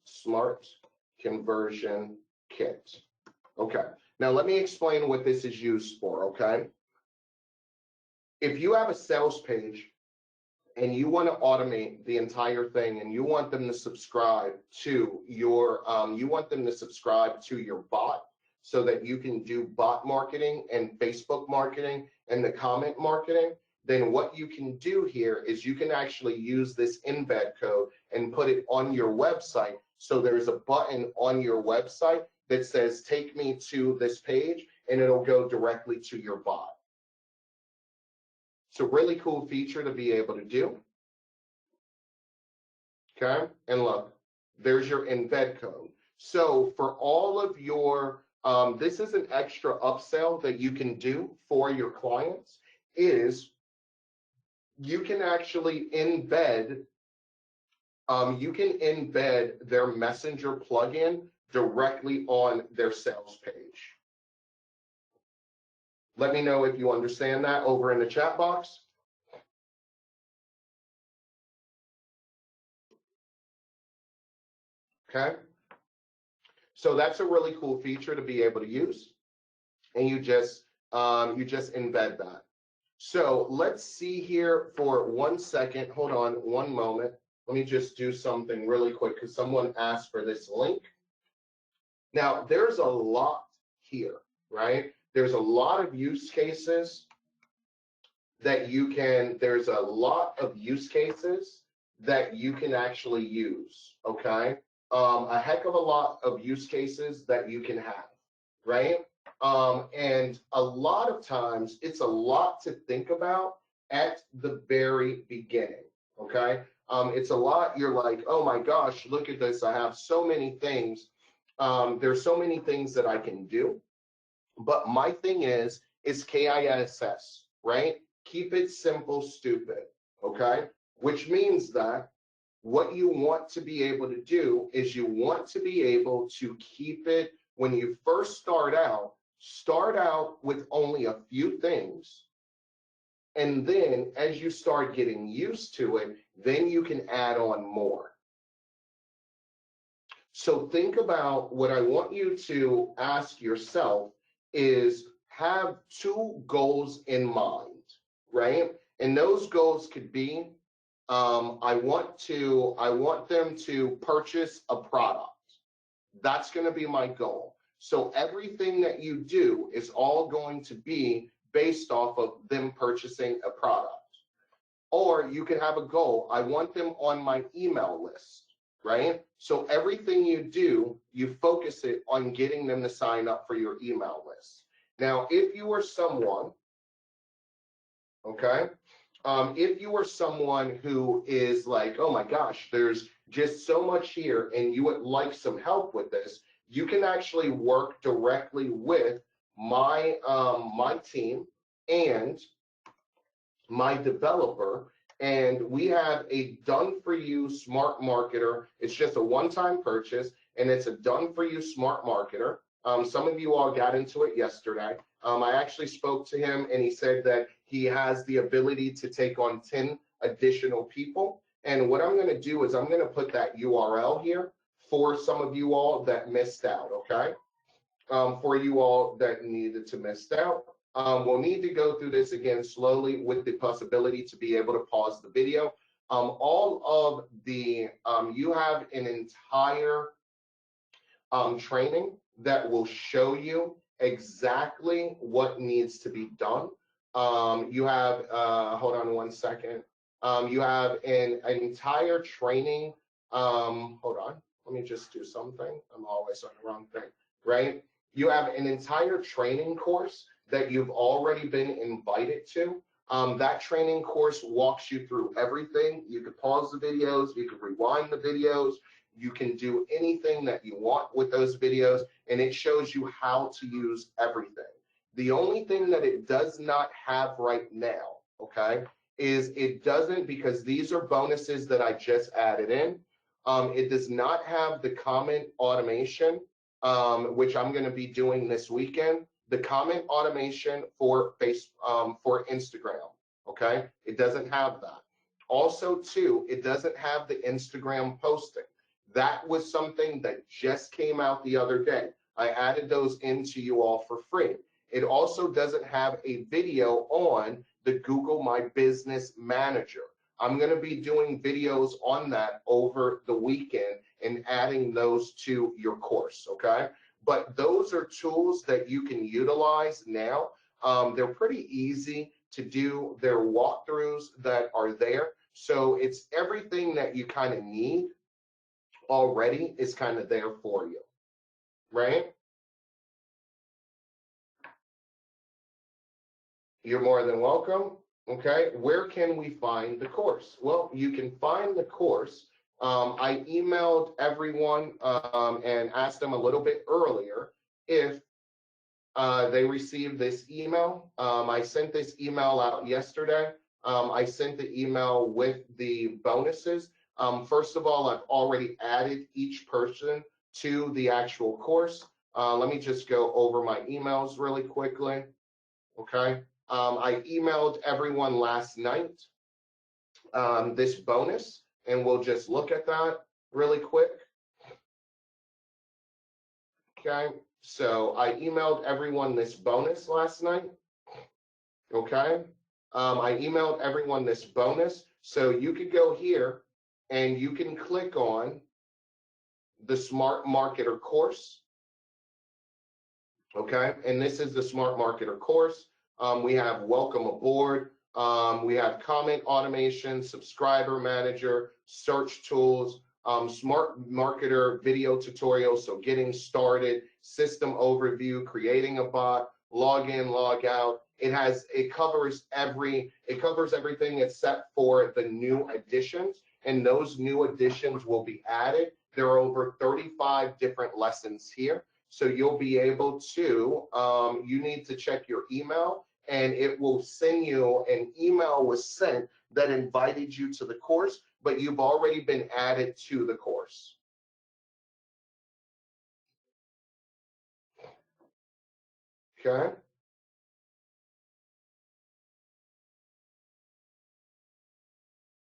Speaker 1: Smart Conversion Kit. Okay, now let me explain what this is used for, okay? If you have a sales page and you want to automate the entire thing and you want them to subscribe to your bot so that you can do bot marketing and Facebook marketing and the comment marketing, then what you can do here is you can actually use this embed code and put it on your website. So there's a button on your website that says, take me to this page, and it'll go directly to your bot. It's a really cool feature to be able to do. Okay, and look, there's your embed code. So for all of your, this is an extra upsell that you can do for your clients, is you can actually embed, their messenger plugin directly on their sales page. Let me know if you understand that over in the chat box. okay? So that's a really cool feature to be able to use, and you just embed that. So let's see here for 1 second. Hold on one moment. Let me just do something really quick because someone asked for this link. Now, there's a lot here, right? There's a lot of use cases that you can, there's a lot of use cases that you can actually use, okay? A heck of a lot of use cases that you can have, right? And a lot of times it's a lot to think about at the very beginning, okay? It's a lot, you're like, oh my gosh, look at this, I have so many things. There's so many things that I can do. But my thing is KISS, right? Keep it simple, stupid, okay? Which means that what you want to be able to do is you want to be able to keep it, when you first start out with only a few things. And then as you start getting used to it, then you can add on more. So think about what I want you to ask yourself is have 2 goals in mind, right? And those goals could be, I want them to purchase a product. That's going to be my goal. So everything that you do is all going to be based off of them purchasing a product. Or you could have a goal, I want them on my email list, right? So everything you do, you focus it on getting them to sign up for your email list. Now, if you are someone, okay, if you are someone who is like, oh my gosh, there's just so much here and you would like some help with this, you can actually work directly with my, my team and my developer, and we have a done-for-you smart marketer. It's just a one-time purchase, and it's a done-for-you smart marketer. Some of you all got into it yesterday. I actually spoke to him, and he said that he has the ability to take on 10 additional people. And what I'm going to do is I'm going to put that URL here for some of you all that missed out, okay? For you all that needed to miss out. We'll need to go through this again slowly with the possibility to be able to pause the video. All of the, you have an entire training that will show you exactly what needs to be done. You have, hold on 1 second. You have an entire training. Hold on, let me just do something. I'm always on the wrong thing, right? You have an entire training course that you've already been invited to. That training course walks you through everything. You can pause the videos, you can rewind the videos, you can do anything that you want with those videos, and it shows you how to use everything. The only thing that it does not have right now, okay, is it doesn't, because these are bonuses that I just added in, it does not have the comment automation, which I'm going to be doing this weekend. The comment automation for for Instagram, okay? It doesn't have that. Also, too, it doesn't have the Instagram posting. That was something that just came out the other day. I added those into you all for free. It also doesn't have a video on the Google My Business Manager. I'm going to be doing videos on that over the weekend and adding those to your course, okay? But those are tools that you can utilize now. They're pretty easy to do. They're walkthroughs that are there. So it's everything that you kind of need already is kind of there for you, right? You're more than welcome. Okay, where can we find the course? Well, you can find the course. I emailed everyone and asked them a little bit earlier if they received this email. I sent this email out yesterday. I sent the email with the bonuses. First of all, I've already added each person to the actual course. Let me just go over my emails really quickly. Okay. I emailed everyone last night this bonus, and we'll just look at that really quick. Okay, so I emailed everyone this bonus last night. Okay, I emailed everyone this bonus. So you could go here and you can click on the Smart Marketer course. Okay, and this is the Smart Marketer course. We have welcome aboard. We have comment automation, subscriber manager, search tools, smart marketer video tutorials. So getting started, system overview, creating a bot, log in, log out. It covers everything except for the new additions, and those new additions will be added. There are over 35 different lessons here. So you'll be able to, you need to check your email, and it will send you an email was sent that invited you to the course, but you've already been added to the course. Okay.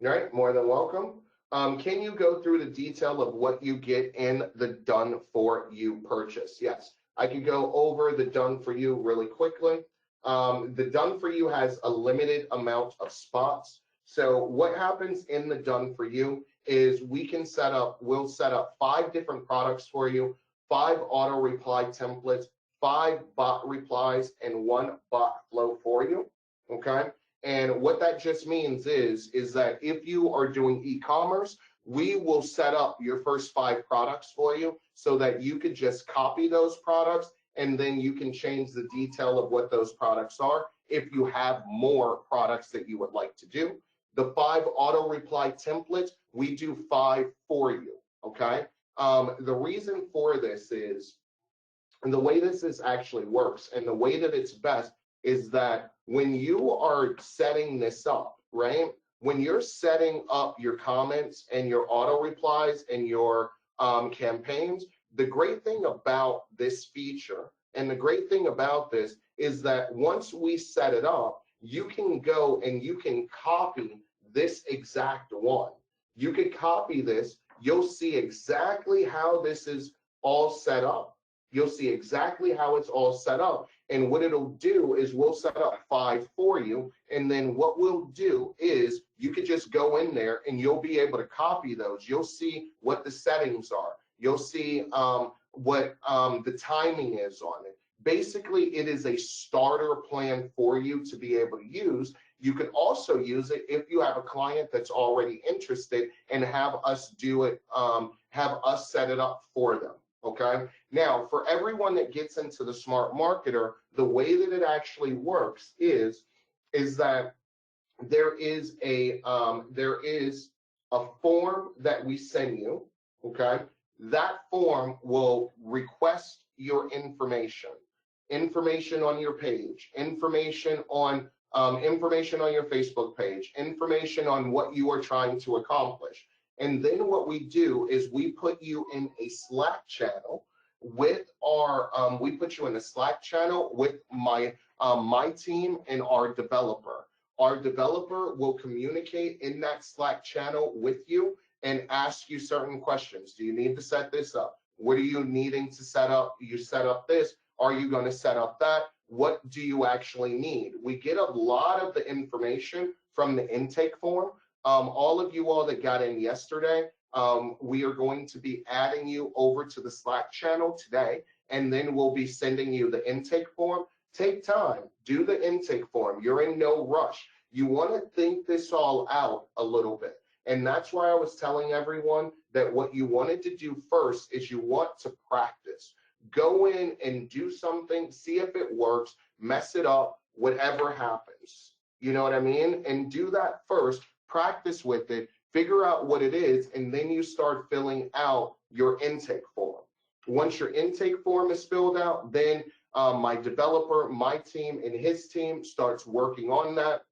Speaker 1: All right, more than welcome. Can you go through the detail of what you get in the Done For You purchase? Yes, I can go over the Done For You really quickly. The Done For You has a limited amount of spots. So what happens in the Done For You is we'll set up 5 different products for you, 5 auto reply templates, 5 bot replies, and 1 bot flow for you. Okay. And what that just means is that if you are doing e-commerce, we will set up your first 5 products for you so that you could just copy those products, and then you can change the detail of what those products are if you have more products that you would like to do. The 5 auto reply templates, we do 5 for you, okay? The reason for this is, and the way this actually works, and the way that it's best is that when you are setting this up, right? When you're setting up your comments and your auto replies and your campaigns, the great thing about this feature and the great thing about this is that once we set it up, you can go and you can copy this exact one. You could copy this. You'll see exactly how this is all set up. You'll see exactly how it's all set up. And what it'll do is we'll set up 5 for you. And then what we'll do is you could just go in there and you'll be able to copy those. You'll see what the settings are. You'll see what the timing is on it. Basically, it is a starter plan for you to be able to use. You could also use it if you have a client that's already interested and have us do it, have us set it up for them. Okay. Now, for everyone that gets into the Smart Marketer, the way that it actually works is that there is a form that we send you. Okay. That form will request your information on your page, information on your Facebook page, information on what you are trying to accomplish. And then what we do is we put you in a Slack channel with my team and our developer. Our developer will communicate in that Slack channel with you and ask you certain questions. Do you need to set this up? What are you needing to set up? You set up this. Are you going to set up that? What do you actually need? We get a lot of the information from the intake form. All of you all that got in yesterday, we are going to be adding you over to the Slack channel today, and then we'll be sending you the intake form. Take time, do the intake form. You're in no rush. You want to think this all out a little bit. And that's why I was telling everyone that what you wanted to do first is you want to practice. Go in and do something, see if it works, mess it up, whatever happens. You know what I mean? And do that first. Practice with it, figure out what it is, and then you start filling out your intake form. Once your intake form is filled out, then my developer, my team, and his team starts working on that.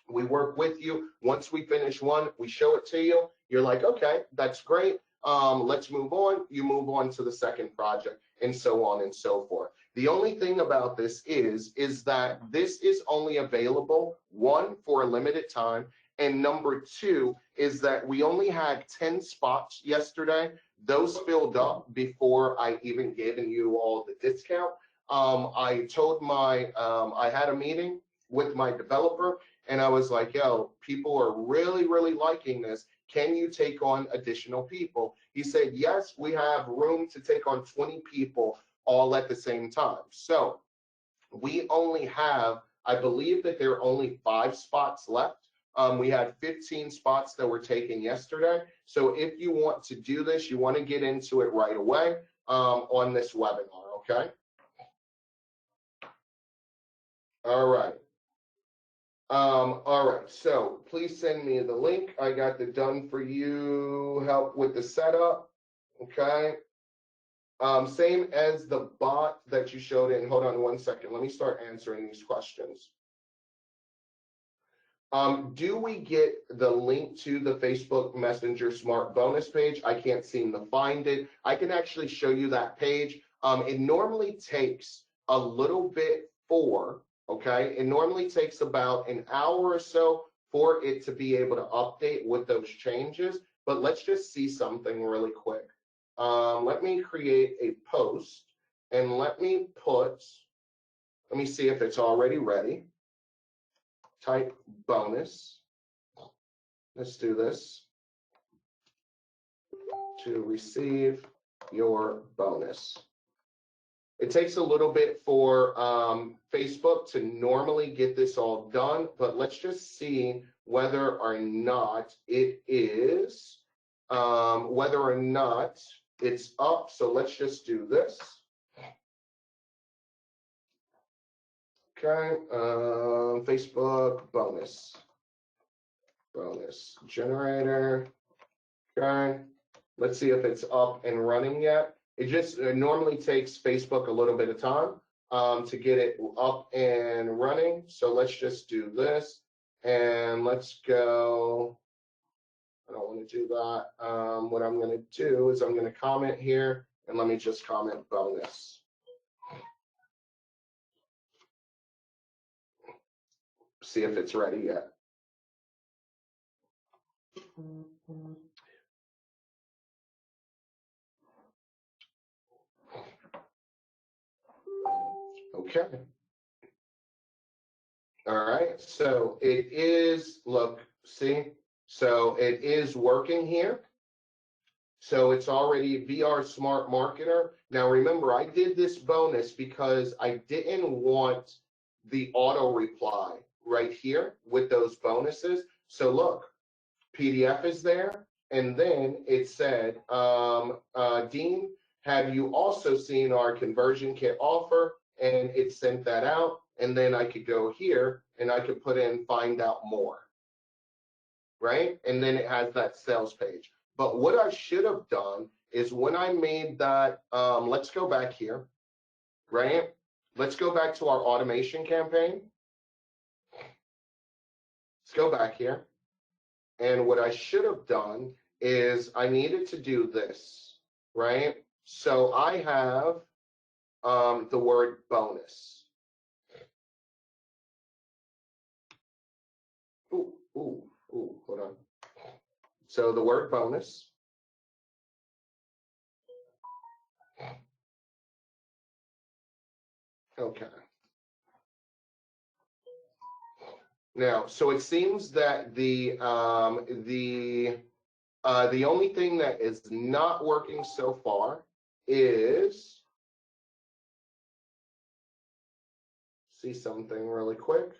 Speaker 1: We work with you. Once we finish one, we show it to you. You're like, okay, that's great. Let's move on. You move on to the second project, and so on and so forth. The only thing about this is that this is only available, 1, for a limited time, and number 2 is that we only had 10 spots yesterday. those filled up before I even given you all the discount. I told I had a meeting with my developer and I was like, yo, people are really, really liking this. Can you take on additional people? He said, yes, we have room to take on 20 people all at the same time. So we only have, I believe that there are only 5 spots left. We had 15 spots that were taken yesterday. So if you want to do this, you want to get into it right away on this webinar, okay? All right. All right, so please send me the link. I got the done for you help with the setup, okay? Same as the bot that you showed in. Hold on one second. Let me start answering these questions. Do we get the link to the Facebook Messenger Smart Bonus page? I can't seem to find it. I can actually show you that page. It normally takes a little bit okay? It normally takes about an hour or so for it to be able to update with those changes. But let's just see something really quick. Let me create a post and let me see if it's already ready. Type bonus. Let's do this. To receive your bonus. It takes a little bit for Facebook to normally get this all done, but let's just see whether or not it is, whether or not it's up. So let's just do this. Okay, Facebook bonus generator. Okay, let's see if it's up and running yet. It just normally takes Facebook a little bit of time to get it up and running. So let's just do this and let's go. I don't want to do that. What I'm going to do is I'm going to comment here and let me just comment bonus. See if it's ready yet. Okay. All right. So it is, look, see, so it is working here. So it's already VR Smart Marketer. Now remember, I did this bonus because I didn't want the auto reply right here with those bonuses. So look, PDF is there. And then it said, Dean, have you also seen our conversion kit offer? And it sent that out. And then I could go here and I could put in find out more, right? And then it has that sales page. But what I should have done is when I made that, let's go back here, right? Let's go back to our automation campaign. Let's go back here. And what I should have done is I needed to do this, right? So I have the word bonus. Ooh, hold on. So the word bonus. Okay. Now, so it seems that the only thing that is not working so far is, see something really quick.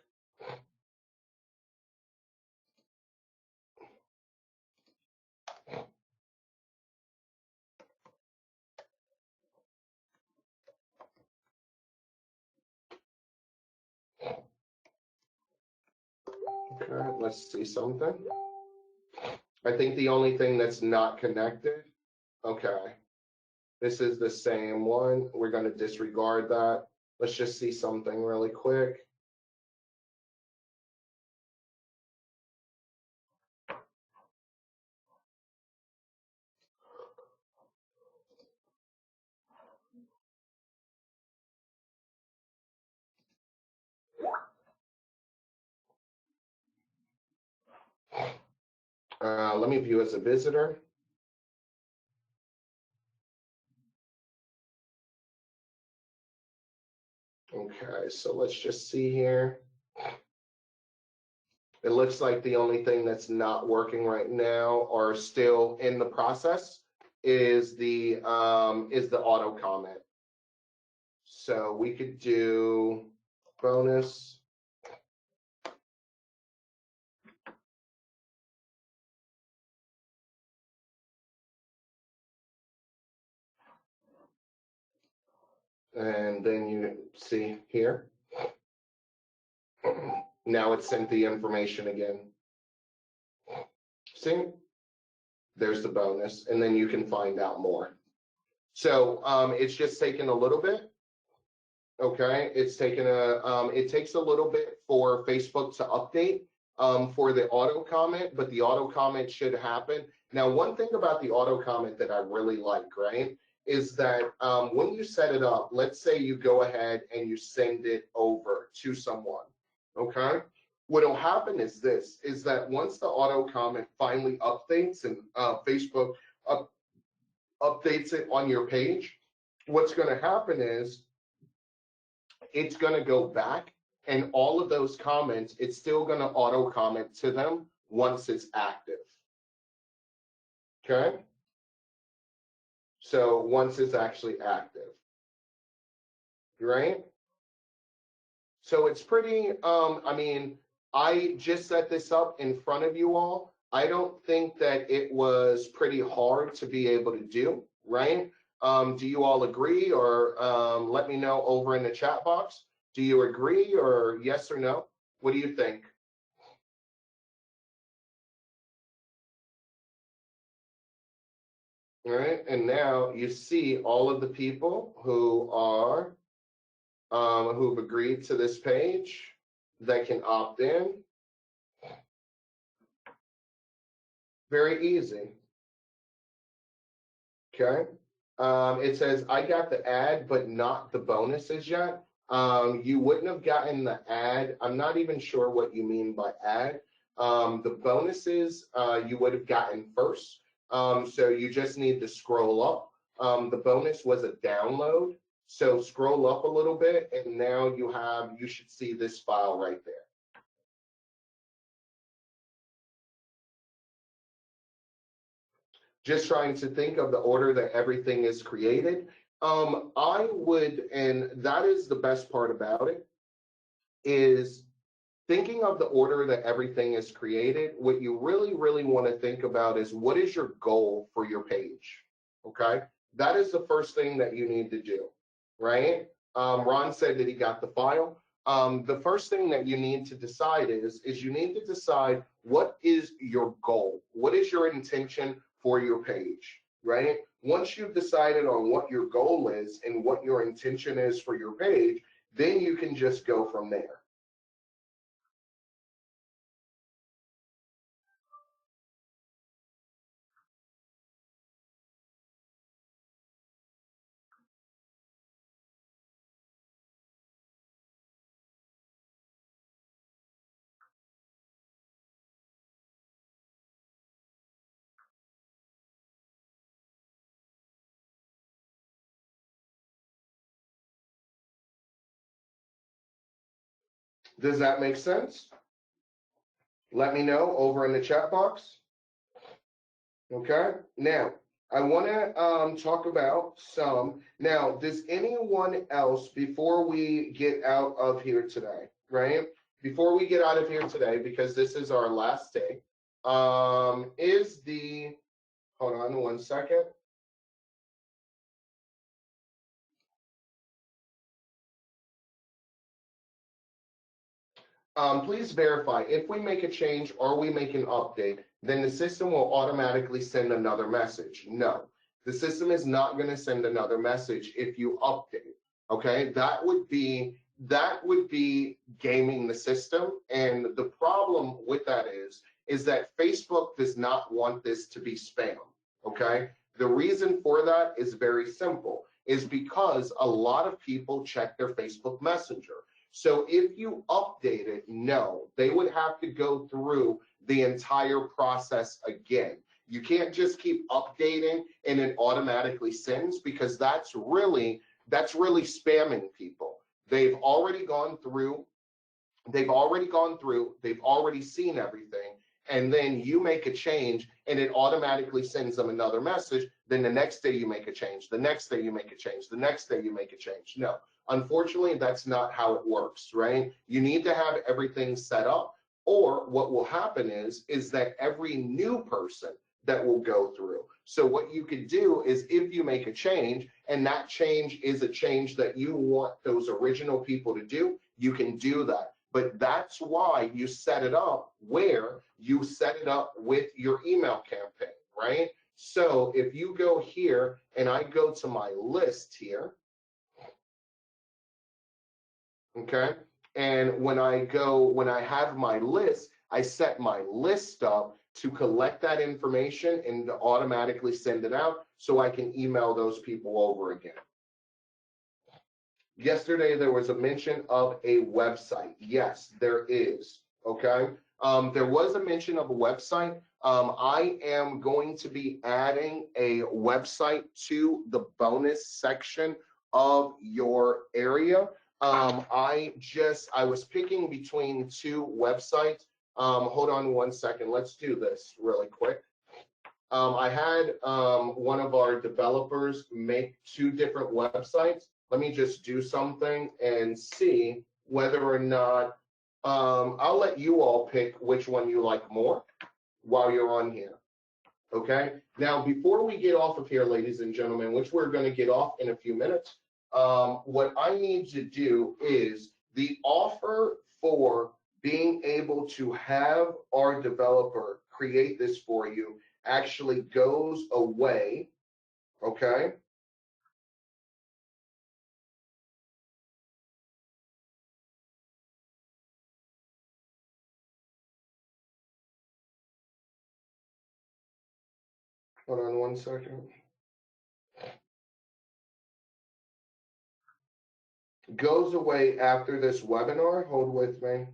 Speaker 1: Okay, let's see something. I think the only thing that's not connected, okay, this is the same one. We're going to disregard that. Let's just see something really quick. Let me view as a visitor. Okay, so let's just see here. It looks like the only thing that's not working right now or still in the process is the auto comment. So we could do bonus. And then you see here. Now it sent the information again. See? There's the bonus, and then you can find out more. So it's just taken a little bit. Okay, it's taken it takes a little bit for Facebook to update for the auto comment, but the auto comment should happen. Now, one thing about the auto comment that I really like, right, is that when you set it up, let's say you go ahead and you send it over to someone, okay? What'll happen is this, is that once the auto comment finally updates and Facebook updates it on your page, what's gonna happen is it's going to go back, and all of those comments, it's still going to auto comment to them once it's active. Okay? So once it's actually active, right? So it's pretty, I mean, I just set this up in front of you all. I don't think that it was pretty hard to be able to do, right? Do you all agree, or let me know over in the chat box? Do you agree, or yes or no? What do you think? All right, and now you see all of the people who are who've agreed to this page that can opt in. Very easy. Okay. It says I got the ad, but not the bonuses yet. You wouldn't have gotten the ad. I'm not even sure what you mean by ad. The bonuses you would have gotten first. So you just need to scroll up. The bonus was a download. So scroll up a little bit, and now you should see this file right there. Just trying to think of the order that everything is created. I would, and that is the best part about it, is thinking of the order that everything is created. What you really, really want to think about is what is your goal for your page, okay? That is the first thing that you need to do, right? Ron said that he got the file. The first thing that you need to decide is you need to decide what is your goal? What is your intention for your page, right? Once you've decided on what your goal is and what your intention is for your page, then you can just go from there. Does that make sense? Let me know over in the chat box. Okay. Now, I want to talk about some. Now, does anyone else, before we get out of here today, right? Before we get out of here today, because this is our last day, hold on one second. Please verify if we make a change or we make an update, then the system will automatically send another message. No, the system is not going to send another message if you update. Okay, that would be gaming the system. And the problem with that is that Facebook does not want this to be spam. Okay, the reason for that is very simple, is because a lot of people check their Facebook Messenger. So if you update it, no, they would have to go through the entire process again. You can't just keep updating and it automatically sends, because that's really spamming people. They've already gone through, they've already seen everything, and then you make a change and it automatically sends them another message. Then the next day you make a change, the next day you make a change, the next day you make a change. No, unfortunately, that's not how it works, right? You need to have everything set up, or what will happen is that every new person that will go through. So what you could do is, if you make a change and that change is a change that you want those original people to do, you can do that. But that's why you set it up where you set it up with your email campaign, right? So if you go here and I go to my list here, okay? And when I have my list, I set my list up to collect that information and to automatically send it out so I can email those people over again. Yesterday, there was a mention of a website. Yes, there is, okay? There was a mention of a website. I am going to be adding a website to the bonus section of your area. I was picking between two websites. Hold on one second. Let's do this really quick. I had one of our developers make two different websites. Let me just do something and see whether or not, I'll let you all pick which one you like more while you're on here. Okay. Now, before we get off of here, ladies and gentlemen, which we're going to get off in a few minutes, what I need to do is the offer for being able to have our developer create this for you actually goes away. Okay. Hold on one second. Goes away after this webinar. Hold with me.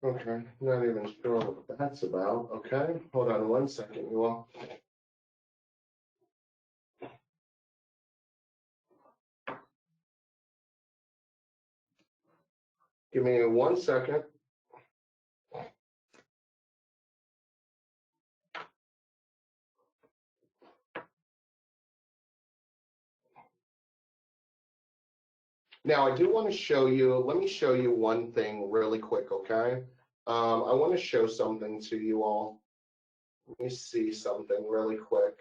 Speaker 1: Okay, not even sure what that's about. Okay, hold on one second, you all. Give me 1 second. Now, I do want to show you, let me show you one thing really quick, okay? I want to show something to you all. Let me see something really quick.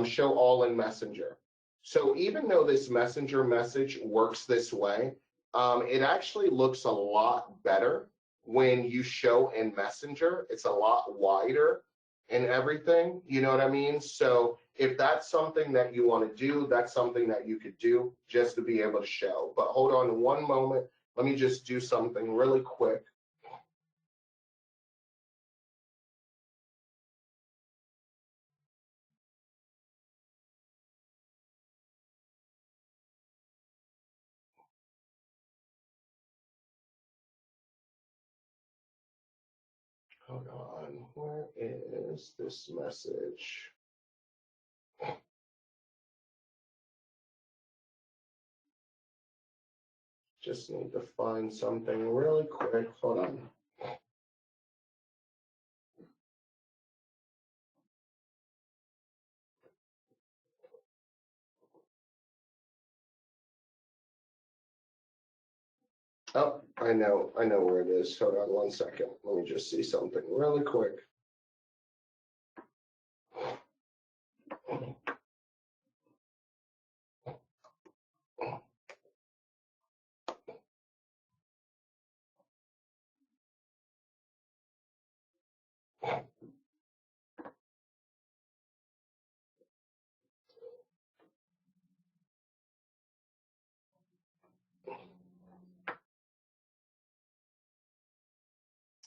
Speaker 1: Show all in Messenger. So even though this Messenger message works this way, it actually looks a lot better when you show in Messenger. It's a lot wider and everything, you know what I mean? So if that's something that you want to do, that's something that you could do just to be able to show. But hold on one moment. Let me just do something really quick. Hold on, where is this message? Just need to find something really quick. Hold on. Oh, I know where it is. Hold on one second. Let me just see something really quick.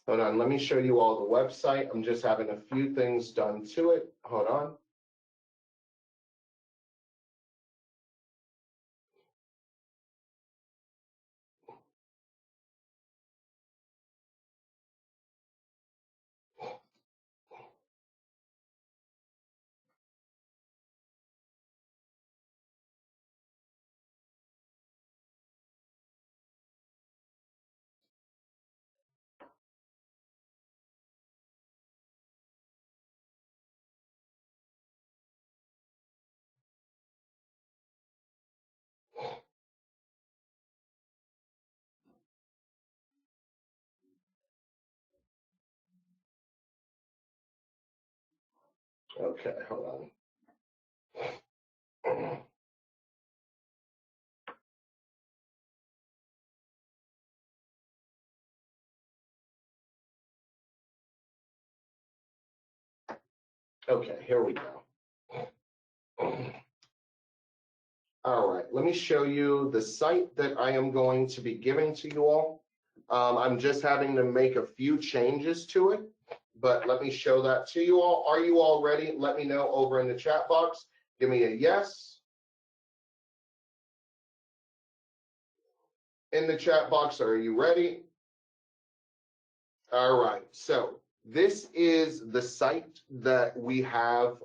Speaker 1: Hold on, let me show you all the website. I'm just having a few things done to it. Hold on. Okay, hold on. Okay, here we go. All right, let me show you the site that I am going to be giving to you all. I'm just having to make a few changes to it, but let me show that to you all. Are you all ready? Let me know over in the chat box. Give me a yes. In the chat box, are you ready? All right, so this is the site that we have,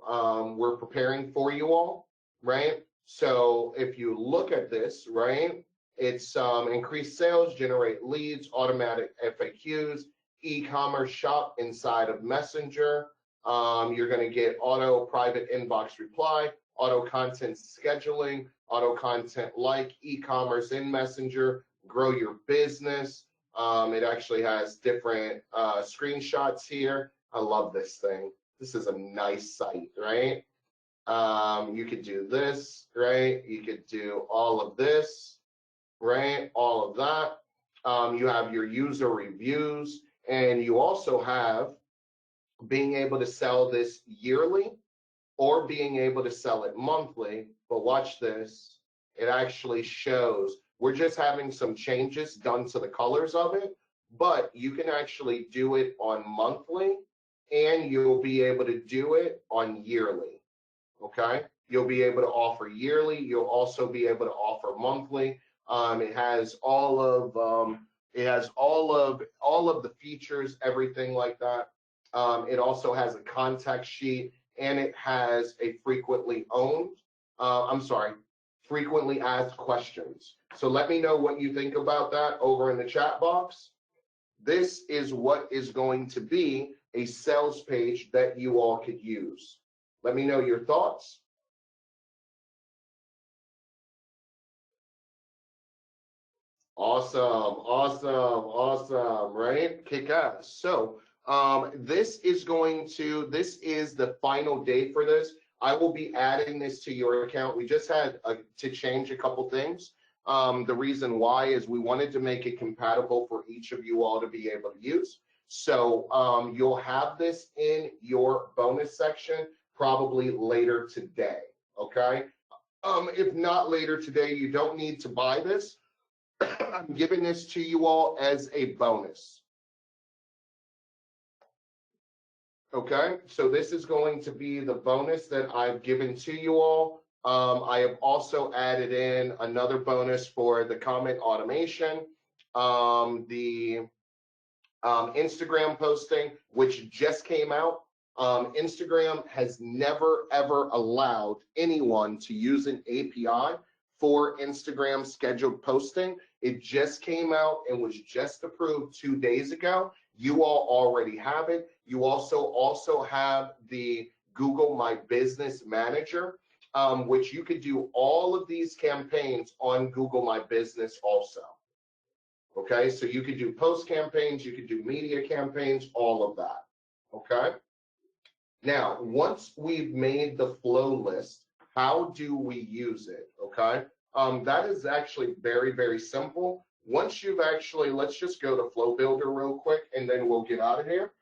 Speaker 1: we're preparing for you all, right? So if you look at this, right, it's increase sales, generate leads, automatic FAQs, e-commerce shop inside of Messenger. You're going to get auto private inbox reply, auto content scheduling, auto content like e-commerce in Messenger, grow your business. It actually has different screenshots here. I love this thing. This is a nice site, right? You could do this, right? You could do all of this, right? All of that. You have your user reviews, and you also have being able to sell this yearly or being able to sell it monthly. But watch this. It actually shows, we're just having some changes done to the colors of it, but you can actually do it on monthly and you'll be able to do it on yearly. Okay. You'll be able to offer yearly. You'll also be able to offer monthly. It has all of the features, everything like that. It also has a contact sheet and it has a frequently asked questions. So let me know what you think about that over in the chat box. This is what is going to be a sales page that you all could use. Let me know your thoughts. Awesome, awesome, awesome, right? Kick ass. So this is the final day for this. I will be adding this to your account. We just had to change a couple things. The reason why is we wanted to make it compatible for each of you all to be able to use. So you'll have this in your bonus section probably later today, okay? If not later today, you don't need to buy this. I'm giving this to you all as a bonus. Okay, so this is going to be the bonus that I've given to you all. I have also added in another bonus for the comment automation, the Instagram posting, which just came out. Instagram has never ever allowed anyone to use an API for Instagram scheduled posting. It just came out and was just approved 2 days ago. You all already have it. You also have the Google My Business Manager, which you could do all of these campaigns on Google My Business also. Okay, so you could do post campaigns, you could do media campaigns, all of that. Okay. Now, once we've made the flow list, how do we use it? Okay. That is actually very, very simple. Once you've actually, let's just go to Flow Builder real quick and then we'll get out of here.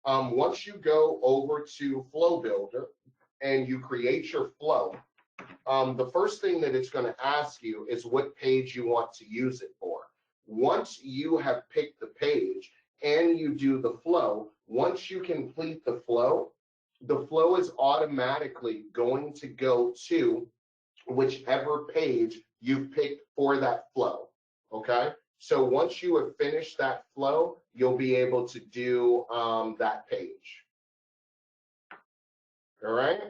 Speaker 1: Once you go over to Flow Builder and you create your flow, the first thing that it's going to ask you is what page you want to use it for. Once you have picked the page and you do the flow, once you complete the flow is automatically going to go to whichever page you've picked for that flow. Okay. So once you have finished that flow, you'll be able to do that page. All right.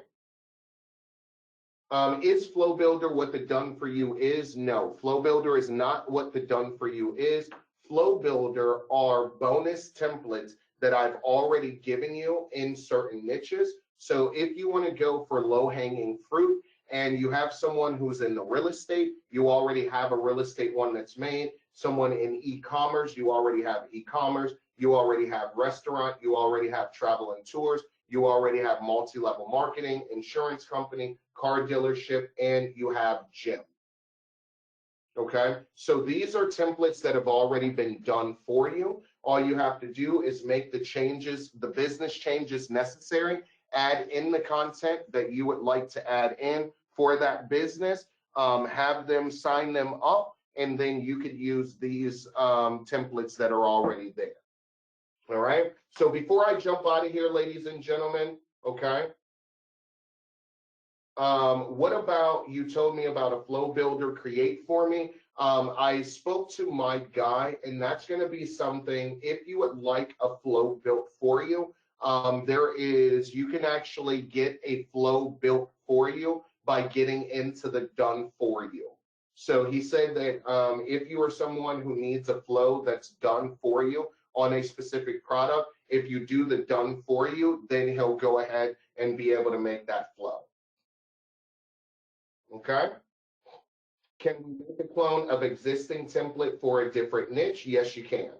Speaker 1: Is Flow Builder what the done for you is? No, Flow Builder is not what the done for you is. Flow Builder are bonus templates that I've already given you in certain niches. So if you want to go for low hanging fruit and you have someone who's in the real estate, you already have a real estate one that's made. Someone in e-commerce, you already have e-commerce. You already have restaurant. You already have travel and tours. You already have multi-level marketing, insurance company, car dealership, and you have gym. Okay, so these are templates that have already been done for you. All you have to do is make the changes, the business changes necessary, add in the content that you would like to add in for that business, have them sign them up, and then you could use these templates that are already there. All right. So before I jump out of here, ladies and gentlemen, okay. What about, you told me about a flow builder create for me. I spoke to my guy, and that's going to be something, if you would like a flow built for you, you can actually get a flow built for you by getting into the done for you. So he said that if you are someone who needs a flow that's done for you on a specific product, if you do the done for you, then he'll go ahead and be able to make that flow. Okay. Can we make a clone of existing template for a different niche? Yes, you can.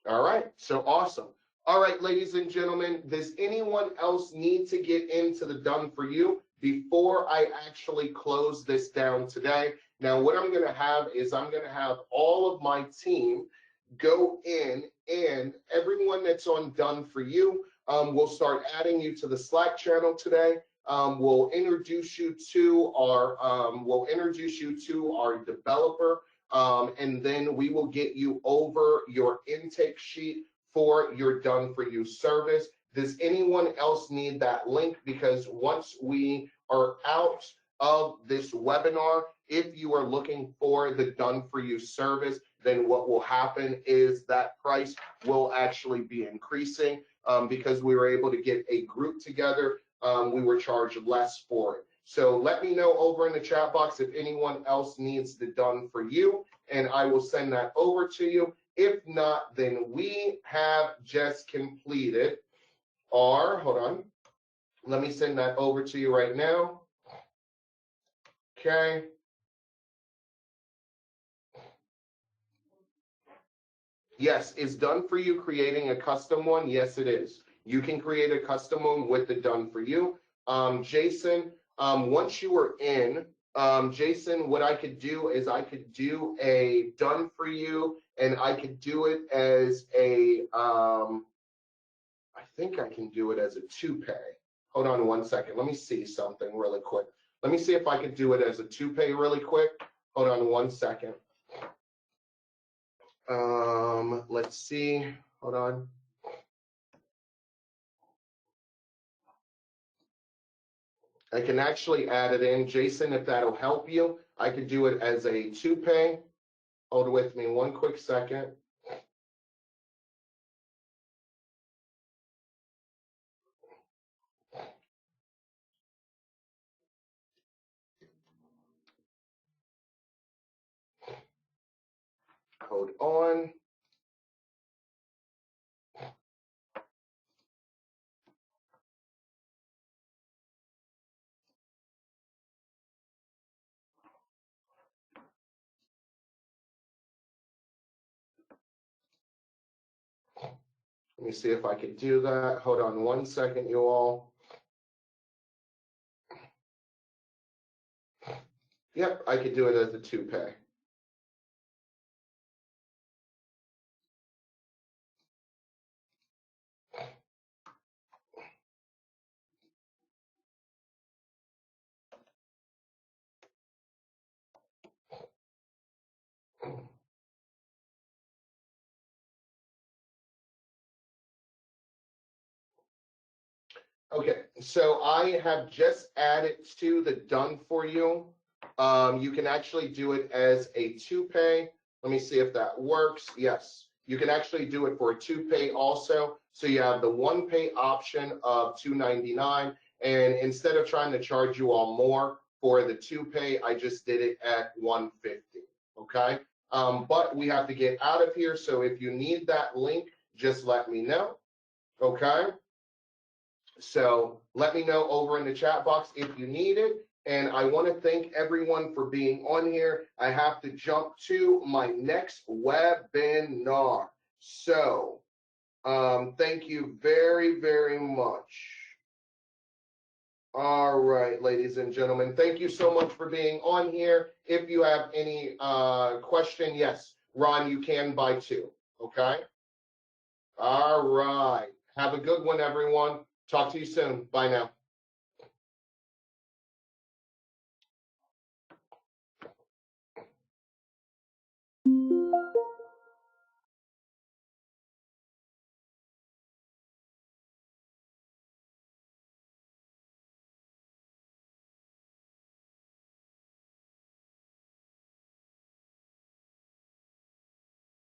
Speaker 1: All right. So awesome. All right, ladies and gentlemen, does anyone else need to get into the done for you before I actually close this down today? Now, what I'm going to have is I'm going to have all of my team go in, and everyone that's on done for you, we'll start adding you to the Slack channel today. We'll introduce you to our developer, and then we will get you over your intake sheet for your done for you service. Does anyone else need that link? Because once we are out of this webinar, if you are looking for the done for you service, then what will happen is that price will actually be increasing because we were able to get a group together. We were charged less for it. So let me know over in the chat box if anyone else needs the done for you, and I will send that over to you. If not, then we have just completed our, hold on, let me send that over to you right now. Okay. Yes, it's done for you creating a custom one. Yes, it is. You can create a custom one with the done for you. Jason, once you are in, Jason, what I could do is I could do a done for you, and I could do it as a, I think I can do it as a 2-pay. Hold on one second. Let me see something really quick. Let me see if I could do it as a 2-pay really quick. Hold on one second. Let's see. Hold on. I can actually add it in. Jason, if that'll help you, I could do it as a 2-pay. Hold with me one quick second. Hold on. Let me see if I can do that. Hold on one second, you all. Yep, I could do it as a 2-pay. Okay, so I have just added to the done for you. You can actually do it as a two pay. Let me see if that works. Yes, you can actually do it for a two pay also. So you have the one pay option of $2.99, and instead of trying to charge you all more for the two pay, I just did it at $150. Okay, but we have to get out of here. So if you need that link, just let me know. Okay. So let me know over in the chat box if you need it. And I want to thank everyone for being on here. I have to jump to my next webinar. So thank you very, very much. All right, ladies and gentlemen, thank you so much for being on here. If you have any question, yes, Ron, you can buy two. Okay. All right. Have a good one, everyone. Talk to you soon. Bye now.